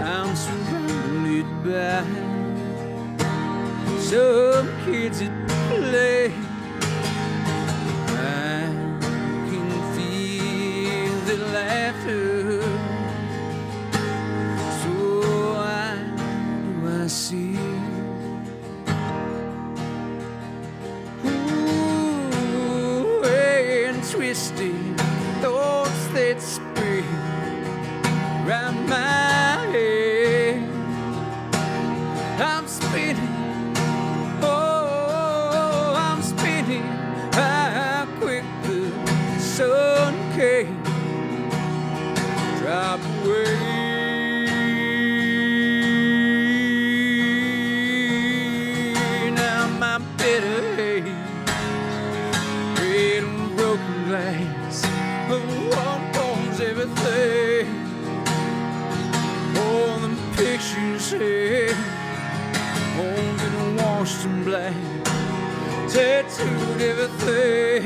I'm surrounded by some kids at play. I can feel the laughter. So why do I see? Ooh, and twisted thoughts that spin round my head. I'm spinning. How quick the sun came, drop away. Now my bitter hate, red and broken glass, the one owns everything. All the pictures here, all been washed in black, tattooed everything.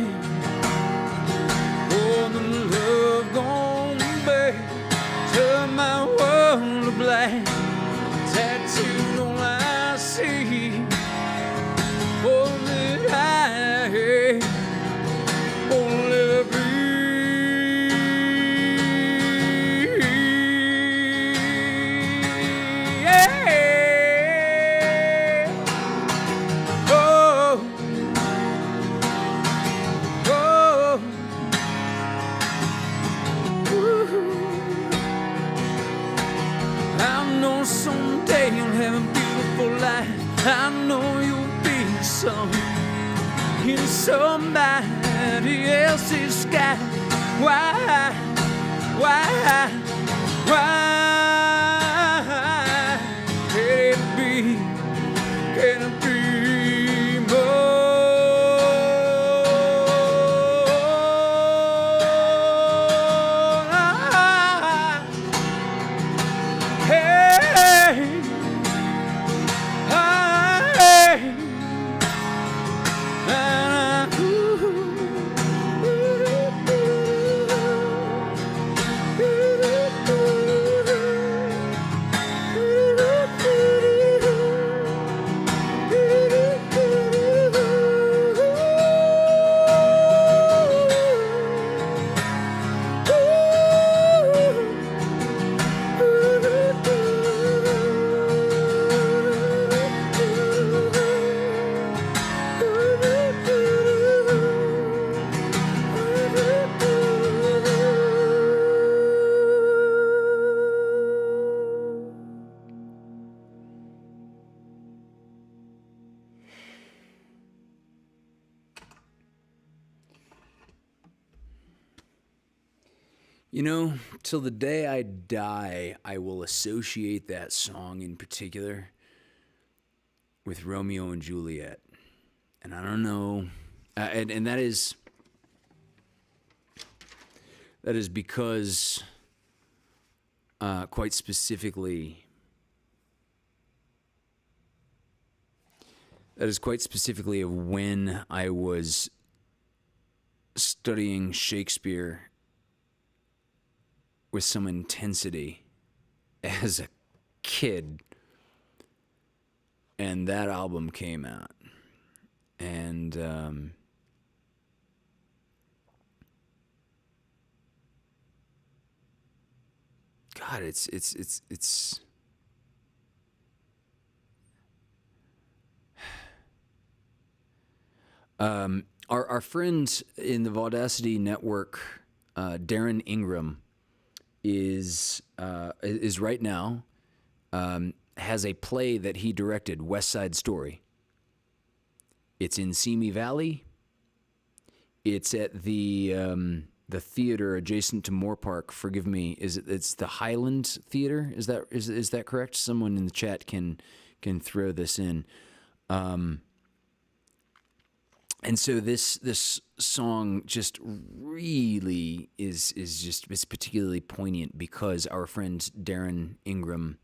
Oh, the love gone back, turn my world to black, tattooed all I see. All that I hate, won't ever be. Someday you'll have a beautiful life. I know you'll be some in somebody else's sky. Why can it be? Can it be more? You know, till the day I die, I will associate that song in particular with Romeo and Juliet. And I don't know, and that is because, quite specifically, of when I was studying Shakespeare with some intensity as a kid, and that album came out, and God, it's our friend in the Vaudacity network, Darren Ingram, is right now has a play that he directed, West Side Story. It's in Simi Valley. It's at the theater adjacent to Moore Park. Forgive me. It's the Highland Theater? Is that correct? Someone in the chat can throw this in. And so this song just really is particularly poignant because our friend Darren Ingram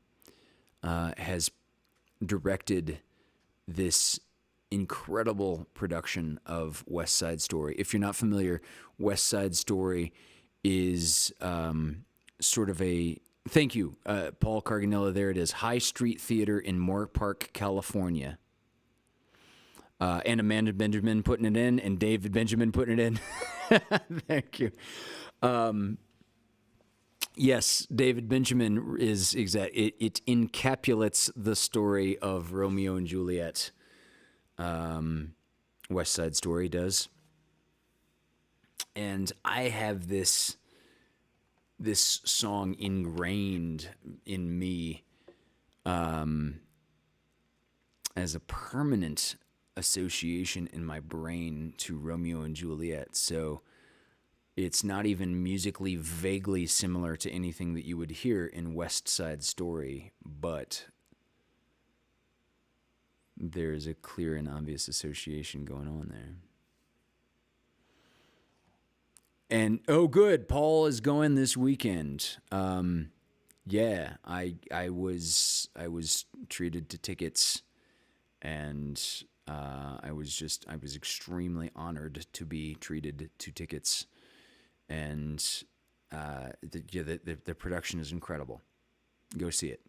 has directed this incredible production of West Side Story. If you're not familiar, West Side Story is sort of a... Thank you, Paul Carganella. There it is. High Street Theater in Moore Park, California. And Amanda Benjamin putting it in, and David Benjamin putting it in. Thank you. Yes, David Benjamin is exact. It encapsulates the story of Romeo and Juliet. West Side Story does. And I have this song ingrained in me as a permanent association in my brain to Romeo and Juliet. So it's not even musically vaguely similar to anything that you would hear in West Side Story, but there's a clear and obvious association going on there. And oh, good, Paul is going this weekend. Yeah, I was treated to tickets, and I was extremely honored to be treated to tickets, and the production is incredible. Go see it.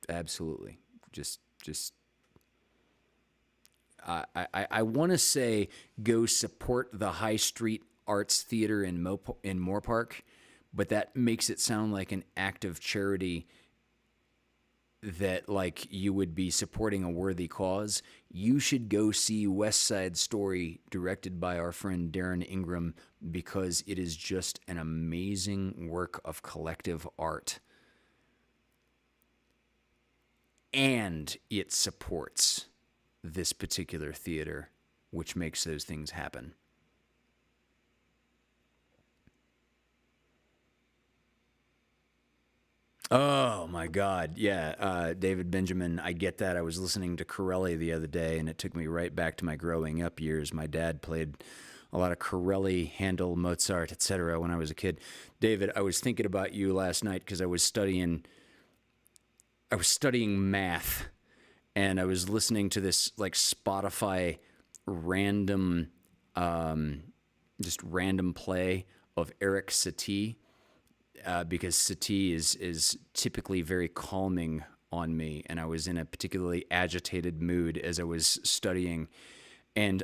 Absolutely, just. I want to say go support the High Street Arts Theater in Moore Park, but that makes it sound like an act of charity that like you would be supporting a worthy cause. You should go see West Side Story directed by our friend Darren Ingram because it is just an amazing work of collective art. And it supports this particular theater, which makes those things happen. Oh my God. Yeah. David Benjamin, I get that. I was listening to Corelli the other day and it took me right back to my growing up years. My dad played a lot of Corelli, Handel, Mozart, etc. when I was a kid. David, I was thinking about you last night because I was studying math. And I was listening to this like Spotify random play of Eric Satie because Satie is typically very calming on me, and I was in a particularly agitated mood as I was studying, and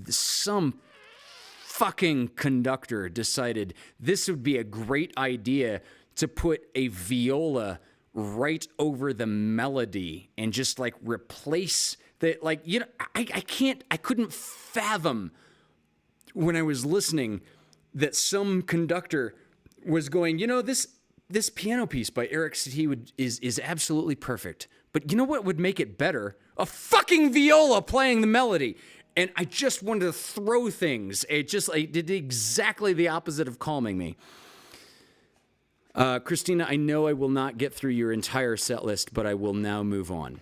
some fucking conductor decided this would be a great idea to put a viola right over the melody and just like replace the, like, you know, I couldn't fathom when I was listening that some conductor was going, you know, this piano piece by Eric Satie is absolutely perfect, but you know what would make it better? A fucking viola playing the melody. And I just wanted to throw things. It did exactly the opposite of calming me. Christina, I know I will not get through your entire set list, but I will now move on.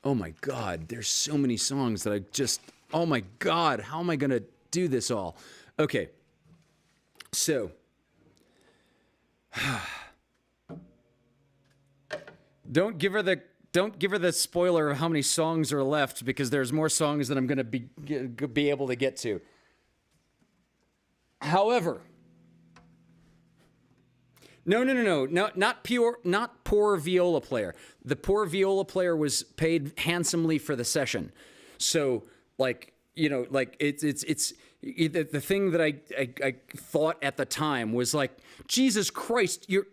Oh my God, there's so many songs that oh my God, how am I going to do this all? Okay, so, don't give her the spoiler of how many songs are left because there's more songs that I'm going to be able to get to. However, no, not poor viola player. The poor viola player was paid handsomely for the session. So, like, like it's the thing that I thought at the time was like, Jesus Christ, you're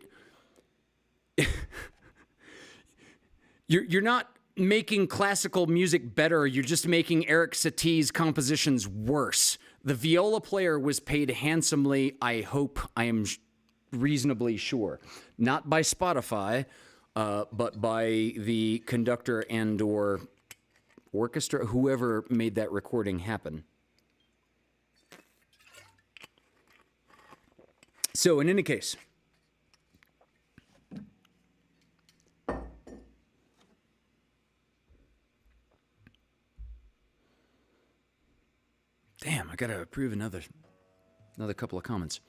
not making classical music better. You're just making Eric Satie's compositions worse. The viola player was paid handsomely. I hope, I am reasonably sure, not by Spotify, but by the conductor and/or orchestra, whoever made that recording happen. So, in any case, damn, I gotta approve another couple of comments.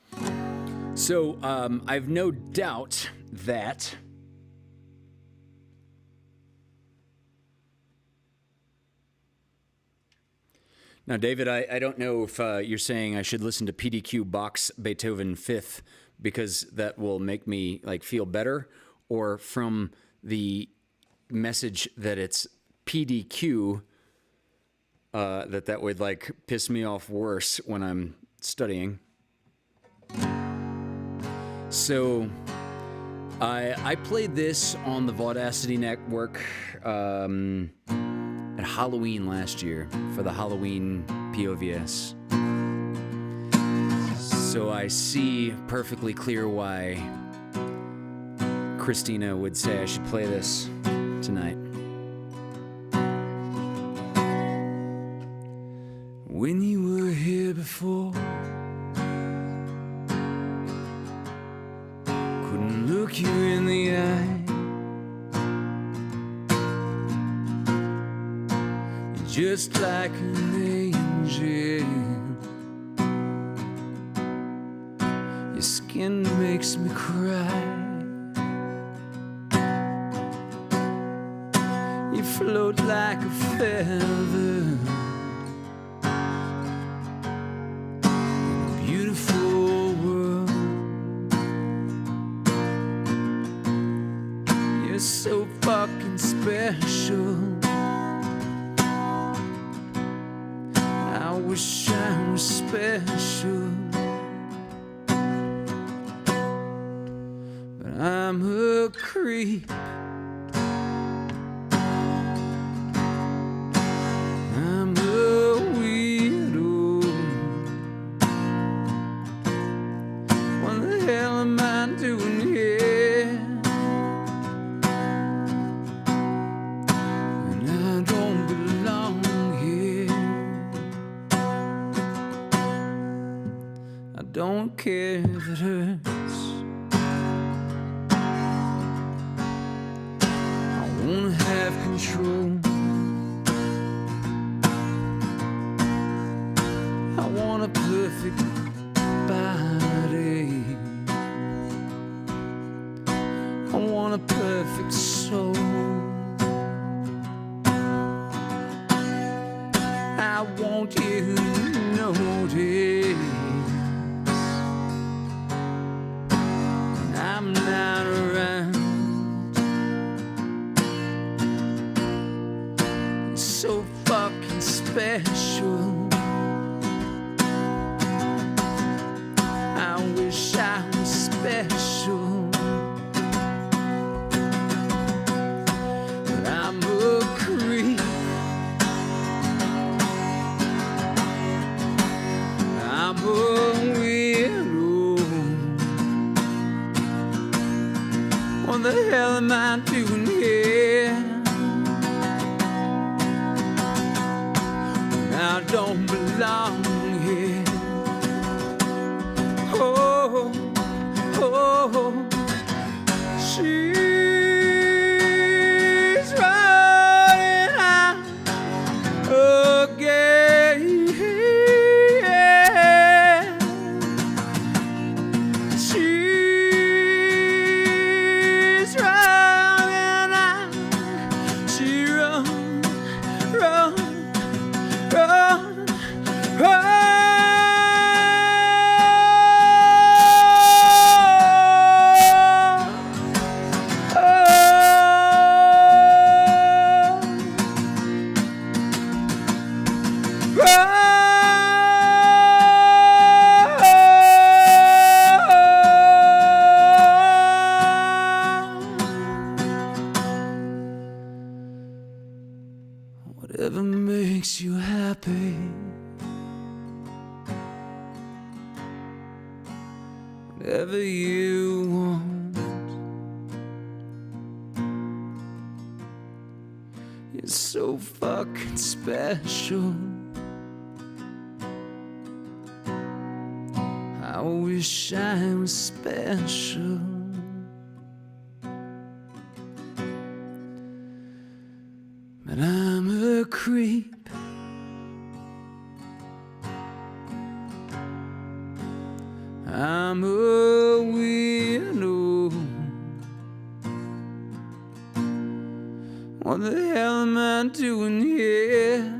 So, I've no doubt that now, David, I don't know if you're saying I should listen to PDQ Bach's Beethoven Fifth because that will make me like feel better, or from the message that it's PDQ, that would like piss me off worse when I'm studying. So I played this on the Vaudacity network at Halloween last year for the Halloween POVS. So I see perfectly clear why Christina would say I should play this tonight. When you were here before, couldn't look you in the eye. You're just like an angel. Your skin makes me cry. You float like a feather. Beautiful world. You're so fucking special. I wish I was special, but I'm a creep. I'm a weirdo. What the hell am I doing here? And I don't belong here. I don't care if it hurts. I wanna have control. I want a perfect body. I want a perfect soul. I want you to notice when I'm not around. You're so fucking special. I wish I was special, but I'm a creep. I'm a weirdo. What the hell am I doing here? I don't belong here. Oh, oh, she's running out again. She's running out. She run, run, run, run. Whatever makes you happy, whatever you want, you're so fucking special. I wish I was special. But I'm a creep. I'm a weirdo. What the hell am I doing here?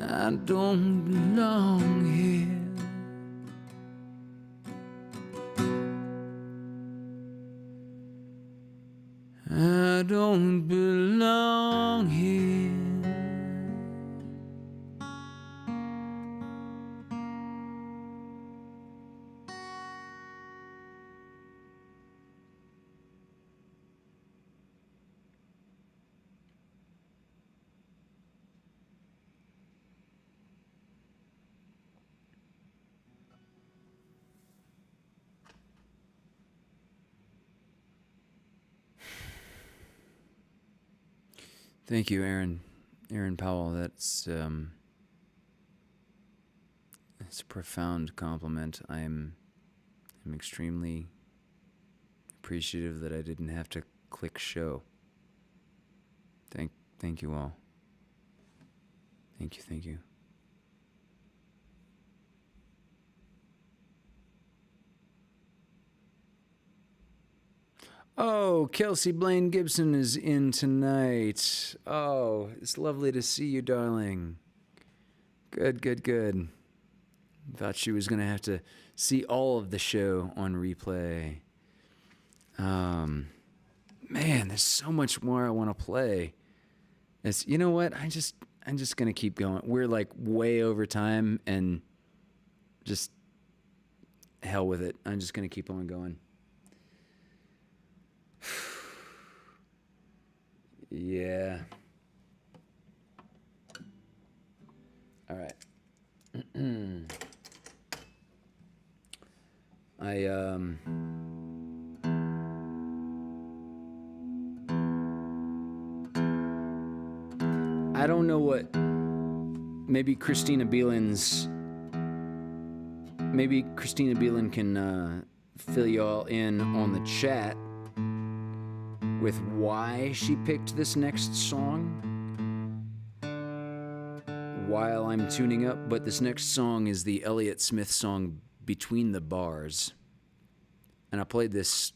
I don't belong here. I don't belong here. Thank you, Aaron Powell. That's a profound compliment. I'm extremely appreciative that I didn't have to click show. Thank you all. Thank you. Oh, Kelsey Blaine Gibson is in tonight. Oh, it's lovely to see you, darling. Good. Thought she was going to have to see all of the show on replay. Man, there's so much more I want to play. You know what? I'm just going to keep going. We're like way over time and just hell with it. I'm just going to keep on going. Yeah. All right. I don't know what. Maybe Christina Beelan can fill you all in on the chat with why she picked this next song while I'm tuning up. But this next song is the Elliott Smith song Between the Bars. And I played this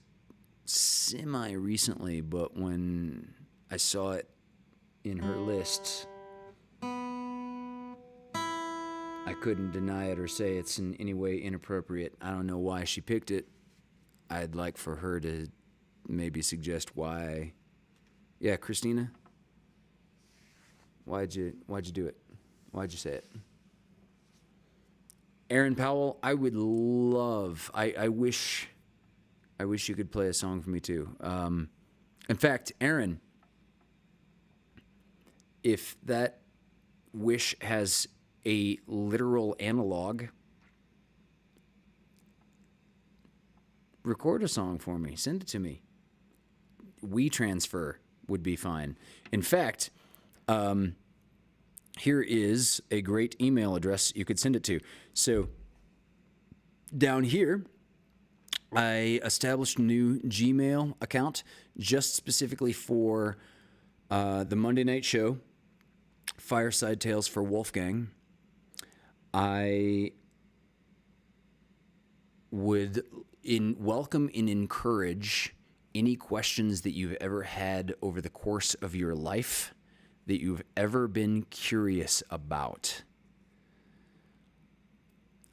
semi-recently, but when I saw it in her list, I couldn't deny it or say it's in any way inappropriate. I don't know why she picked it. I'd like for her to maybe suggest why. Yeah, Christina? Why'd you do it? Why'd you say it? Aaron Powell, I would love, I wish you could play a song for me too. In fact, Aaron, if that wish has a literal analog, record a song for me. Send it to me. WeTransfer would be fine. In fact, here is a great email address you could send it to. So down here, I established a new Gmail account just specifically for the Monday night show, Fireside Tales for Wolfgang. I would welcome and encourage any questions that you've ever had over the course of your life that you've ever been curious about.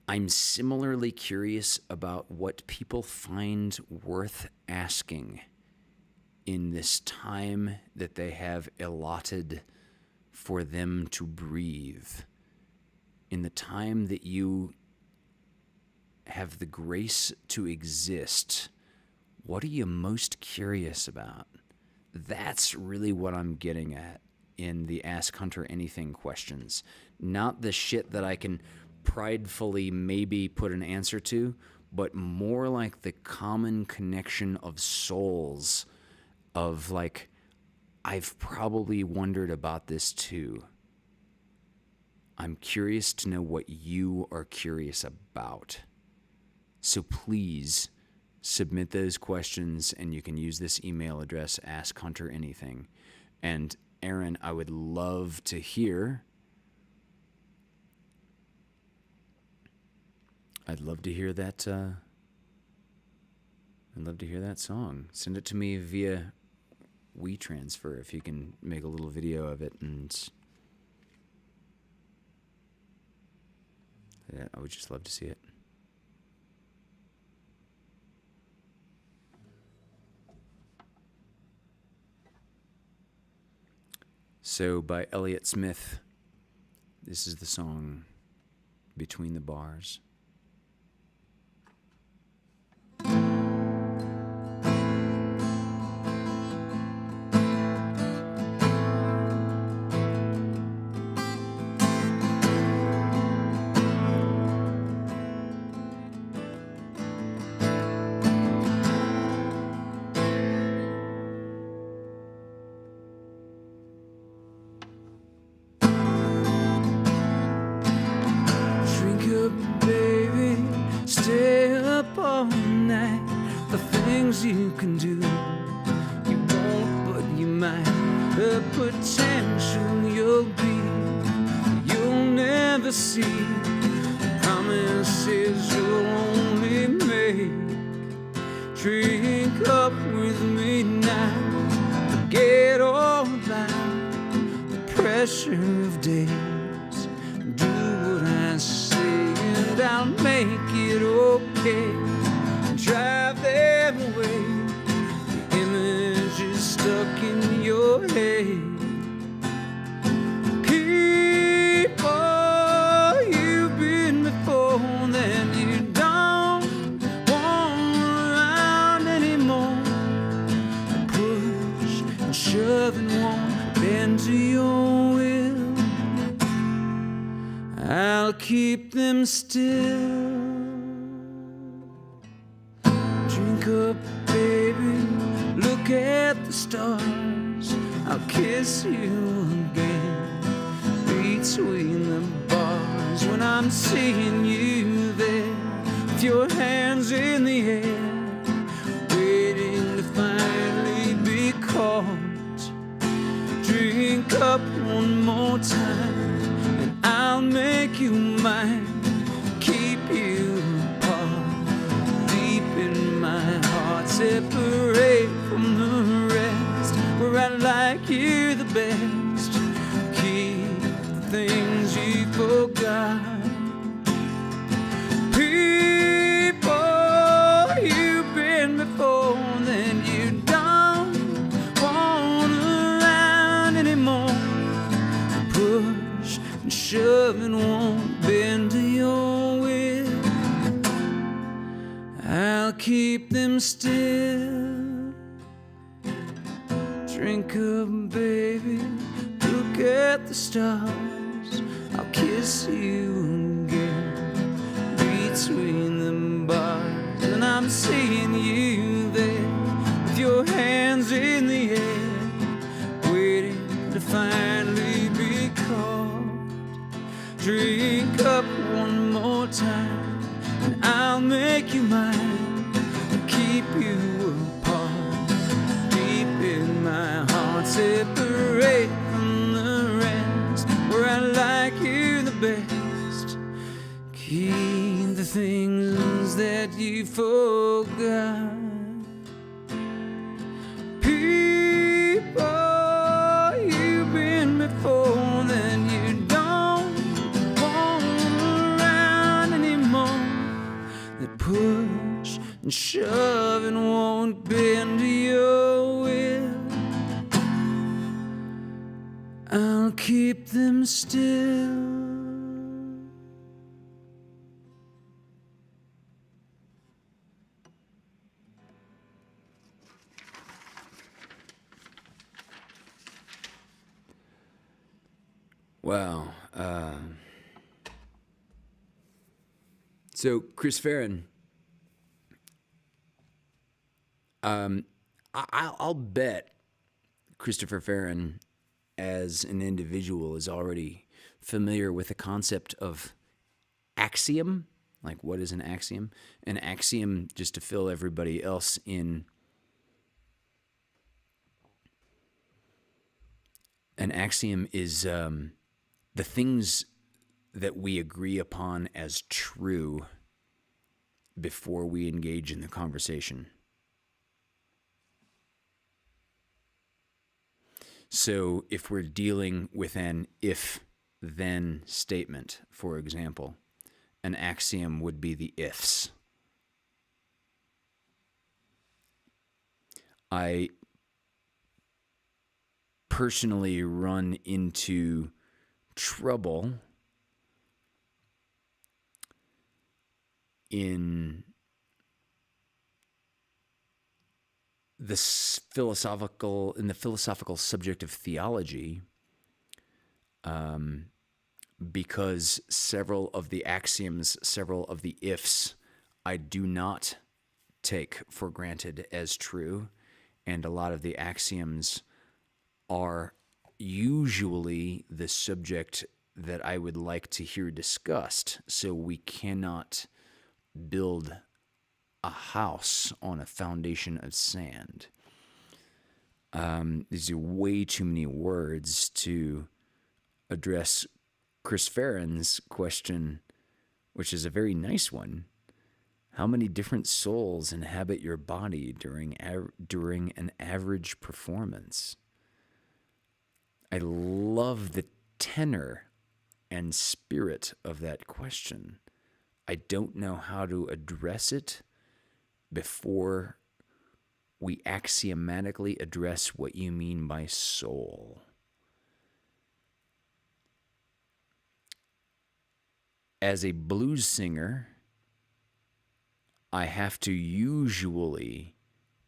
I'm similarly curious about what people find worth asking in this time that they have allotted for them to breathe. In the time that you have the grace to exist, What are you most curious about? That's really what I'm getting at in the Ask Hunter Anything questions. Not the shit that I can pridefully maybe put an answer to, but more like the common connection of souls of like, I've probably wondered about this too. I'm curious to know what you are curious about. So please submit those questions, and you can use this email address, AskHunterAnything. And Aaron, I would love to hear. I'd love to hear that. I'd love to hear that song. Send it to me via WeTransfer if you can make a little video of it, and yeah, I would just love to see it. So by Elliott Smith, this is the song Between the Bars. You can do, you won't, but you might. The potential you'll be, you'll never see. Promises you'll only make. Drink up with me now. Forget all about the pressure of days. Do what I say and I'll make it okay. Drive them away. The image is stuck in your head. People you've been before that you don't want around anymore. Push and shove and won't bend to your will. I'll keep them still. Drink up, baby, look at the stars. I'll kiss you again between the bars. When I'm seeing you there with your hands in the air, waiting to finally be caught. Drink up one more time and I'll make you mine. Keep you apart, deep in my heart, separate from the rest, where I like you the best. Keep the things you forgot. People you've been before that you don't want around anymore. Push and shove and won't bend to your will. I'll keep them still. Drink up, baby, look at the stars. I'll kiss you again between the bars. And I'm seeing you there with your hands in the air, waiting to finally be caught. Drink up one more time and I'll make you mine. Keep you apart, deep in my heart, separate from the rest, where I like you the best. Keep the things that you forgot. People you've been before that you don't want around anymore. That push and shove and won't bend to your will. I'll keep them still. Wow. So Chris Farron, I'll bet Christopher Farron as an individual is already familiar with the concept of axiom. Like, what is an axiom? An axiom, just to fill everybody else in, an axiom is the things that we agree upon as true before we engage in the conversation. So if we're dealing with an if-then statement, for example, an axiom would be the ifs. I personally run into trouble in the philosophical subject of theology, because several of the axioms, several of the ifs, I do not take for granted as true, and a lot of the axioms are usually the subject that I would like to hear discussed. So we cannot build a house on a foundation of sand. These are way too many words to address Chris Farron's question, which is a very nice one. How many different souls inhabit your body during an average performance? I love the tenor and spirit of that question. I don't know how to address it before we axiomatically address what you mean by soul. As a blues singer, I have to usually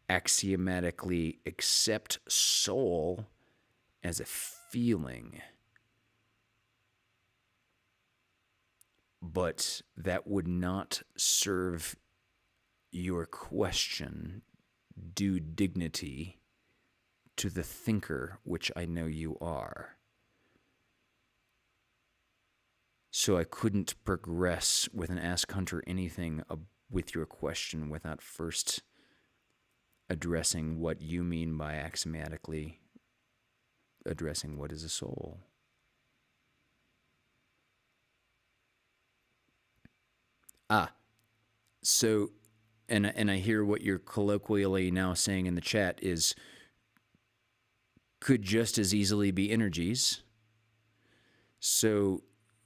axiomatically accept soul as a feeling. But that would not serve your question due dignity to the thinker, which I know you are. So I couldn't progress with an Ask Hunter anything with your question without first addressing what you mean by axiomatically addressing what is a soul. So, and I hear what you're colloquially now saying in the chat is could just as easily be energies. So,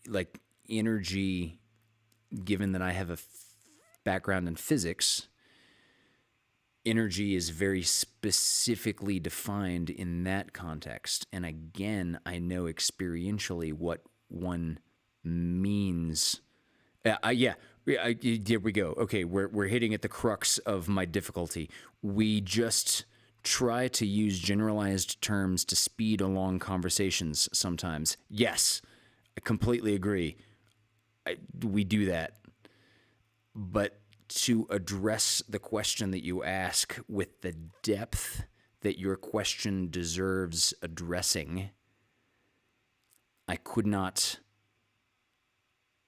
like energy, given that I have a background in physics, energy is very specifically defined in that context. And again, I know experientially what one means. There we go. Okay, we're hitting at the crux of my difficulty. We just try to use generalized terms to speed along conversations sometimes. Yes, I completely agree. We do that. But to address the question that you ask with the depth that your question deserves addressing, I could not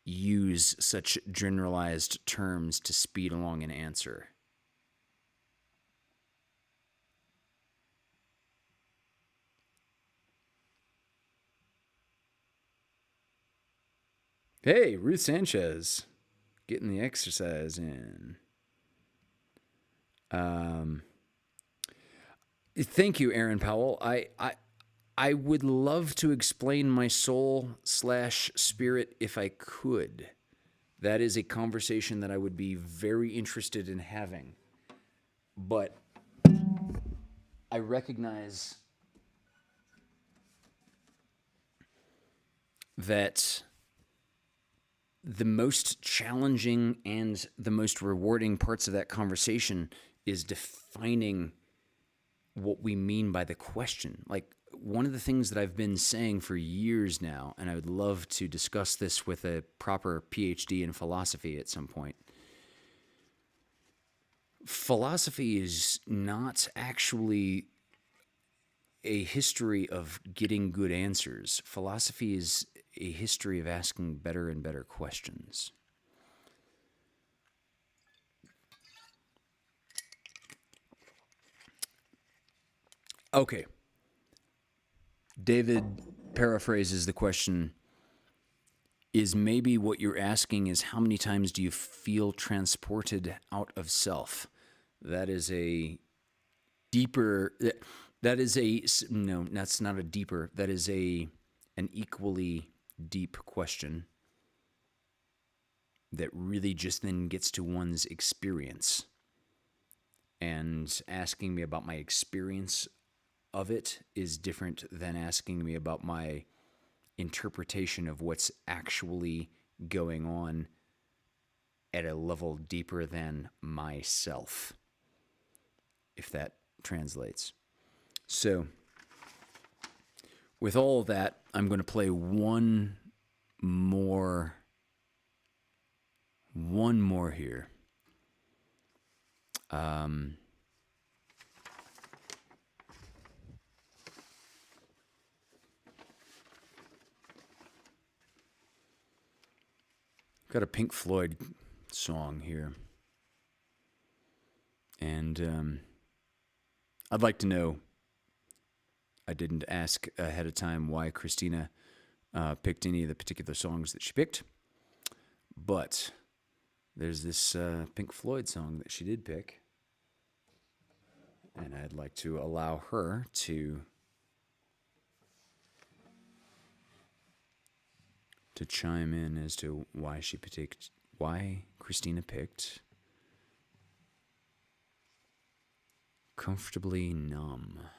use such generalized terms to speed along an answer. Hey, Ruth Sanchez, getting the exercise in. Thank you, Aaron Powell. I would love to explain my soul/spirit if I could. That is a conversation that I would be very interested in having. But I recognize that the most challenging and the most rewarding parts of that conversation is defining what we mean by the question. Like, one of the things that I've been saying for years now, and I would love to discuss this with a proper PhD in philosophy at some point. Philosophy is not actually a history of getting good answers. Philosophy is a history of asking better and better questions. Okay. David paraphrases the question, is maybe what you're asking is how many times do you feel transported out of self? That is a deeper, no, that's not a deeper, that is an equally deep question that really just then gets to one's experience. And asking me about my experience of it is different than asking me about my interpretation of what's actually going on at a level deeper than myself, if that translates. So, with all of that, I'm going to play one more here. Got a Pink Floyd song here. And I'd like to know, I didn't ask ahead of time why Christina picked any of the particular songs that she picked, but there's this Pink Floyd song that she did pick, and I'd like to allow her to chime in as to why Christina picked Comfortably Numb.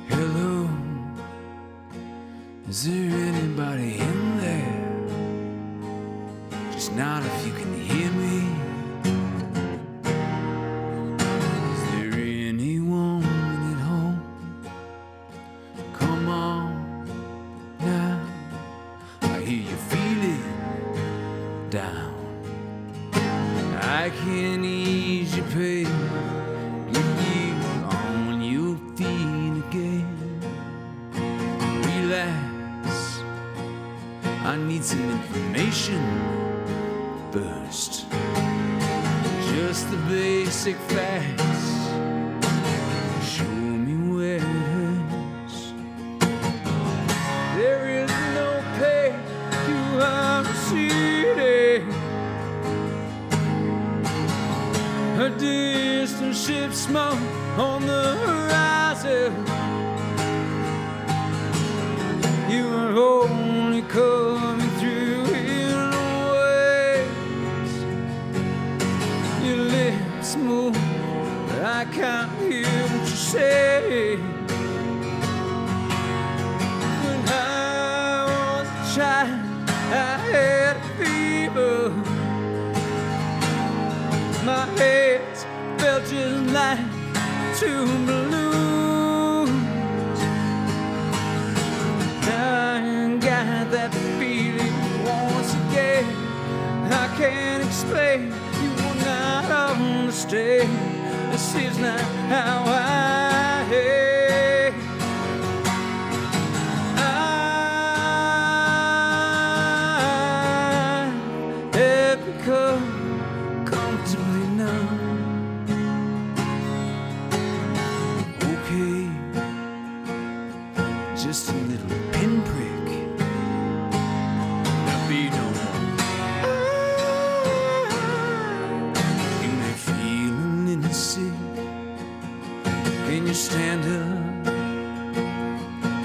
Hello, is there anybody in there? Just not if you can hear me. Is there anyone at home? Come on now, I hear you feeling down. I can ease your pain, get you on your feet again. Relax, I need some information first. Just the basic facts. Show me where it hurts. There is no pain you are receding. A distant ship smoke on the horizon. You are only coming through in waves. Your lips move, but I can't hear what you say. When I was a child, I had a fever. My head felt just like two balloons. Now I got that feeling once again. I can't explain, you will not understand. This is not how I am. I have become comfortably numb. Okay, just a little pinprick. There'll be no more. You may feel a little sick. Can you stand up?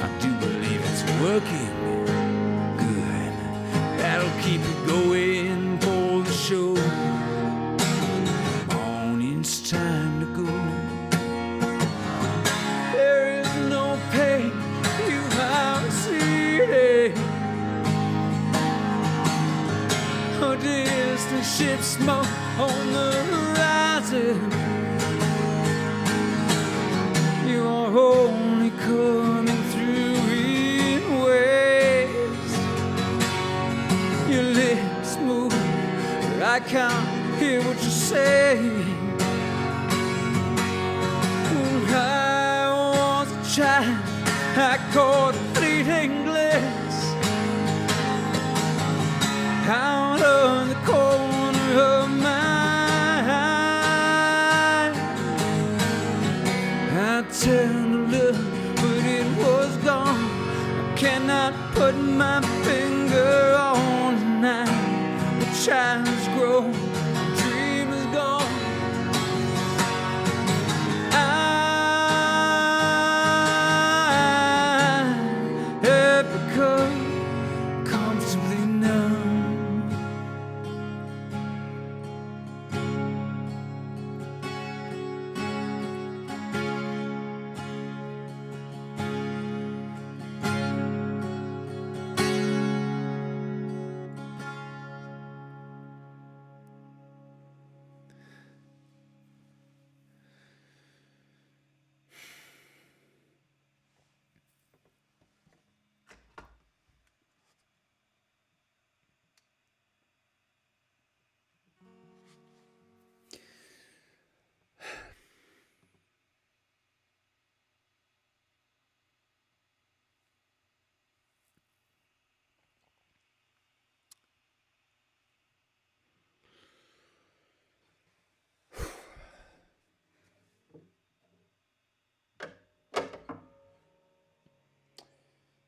I do believe it's working good. That'll keep you going for the show. Come on, it's time to go. There is no pain you have seen. A distant ship smoke on the horizon. You are only coming through in waves. Your lips move, but I can't hear what you're saying. When I was a child, I caught a fleeting glimpse out of the corner of my eye. I turned to look, but it was gone. I cannot put my finger on tonight. The child's grown, the dream is gone. I have become comfortably numb.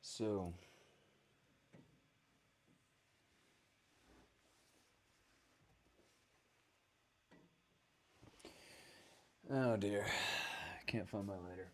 So, oh dear, I can't find my lighter.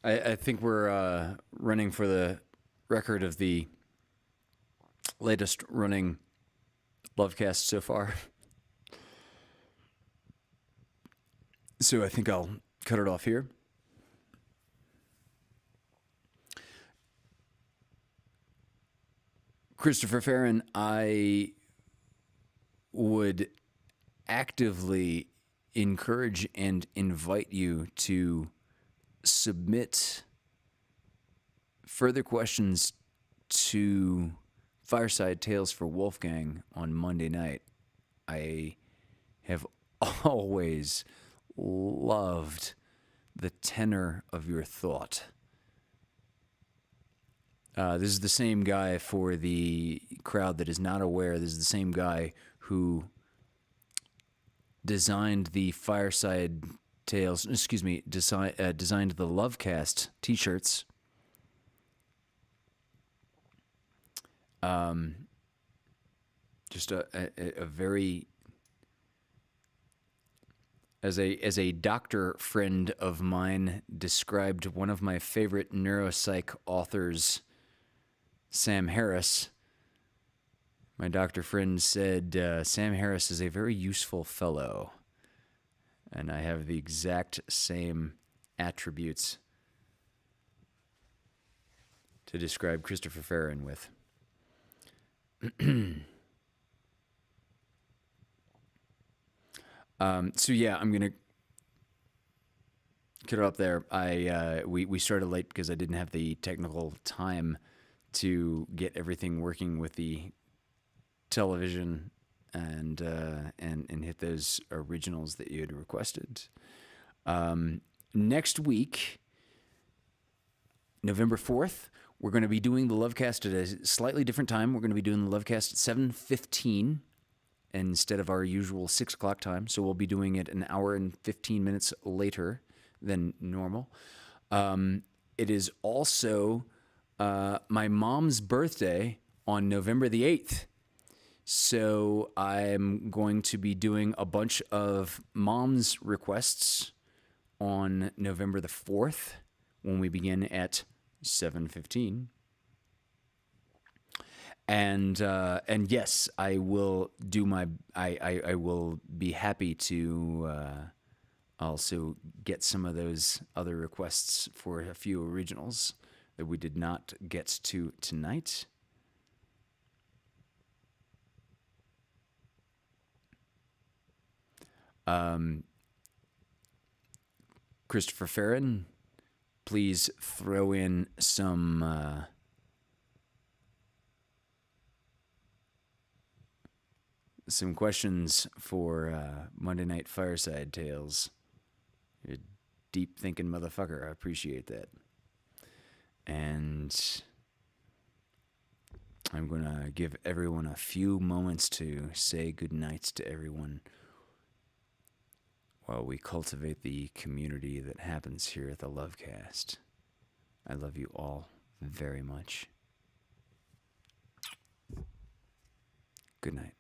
I think we're running for the record of the latest running LoveCast so far. So I think I'll cut it off here. Christopher Farron, I would actively encourage and invite you to submit further questions to Fireside Tales for Wolfgang on Monday night. I have always loved the tenor of your thought. This is the same guy, for the crowd that is not aware, this is the same guy who designed the Fireside Tales, designed the LoveCast t-shirts. Just a very, as a doctor friend of mine described one of my favorite neuropsych authors, Sam Harris. My doctor friend said, Sam Harris is a very useful fellow. And I have the exact same attributes to describe Christopher Farron with. So yeah, I'm going to Get it up there. We started late because I didn't have the technical time to get everything working with the television and hit those originals that you had requested. Next week, November 4th, we're going to be doing the LoveCast at a slightly different time. We're going to be doing the LoveCast at 7:15 instead of our usual 6 o'clock time. So we'll be doing it an hour and 15 minutes later than normal. It is also my mom's birthday on November the 8th. So I'm going to be doing a bunch of mom's requests on November the 4th when we begin at 7:15. And yes, I will do my. I will be happy to also get some of those other requests for a few originals that we did not get to tonight. Christopher Farron, please throw in some questions for Monday Night Fireside Tales. You're a deep thinking motherfucker. I appreciate that. And I'm going to give everyone a few moments to say goodnight to everyone while we cultivate the community that happens here at the LoveCast. I love you all very much. Good night.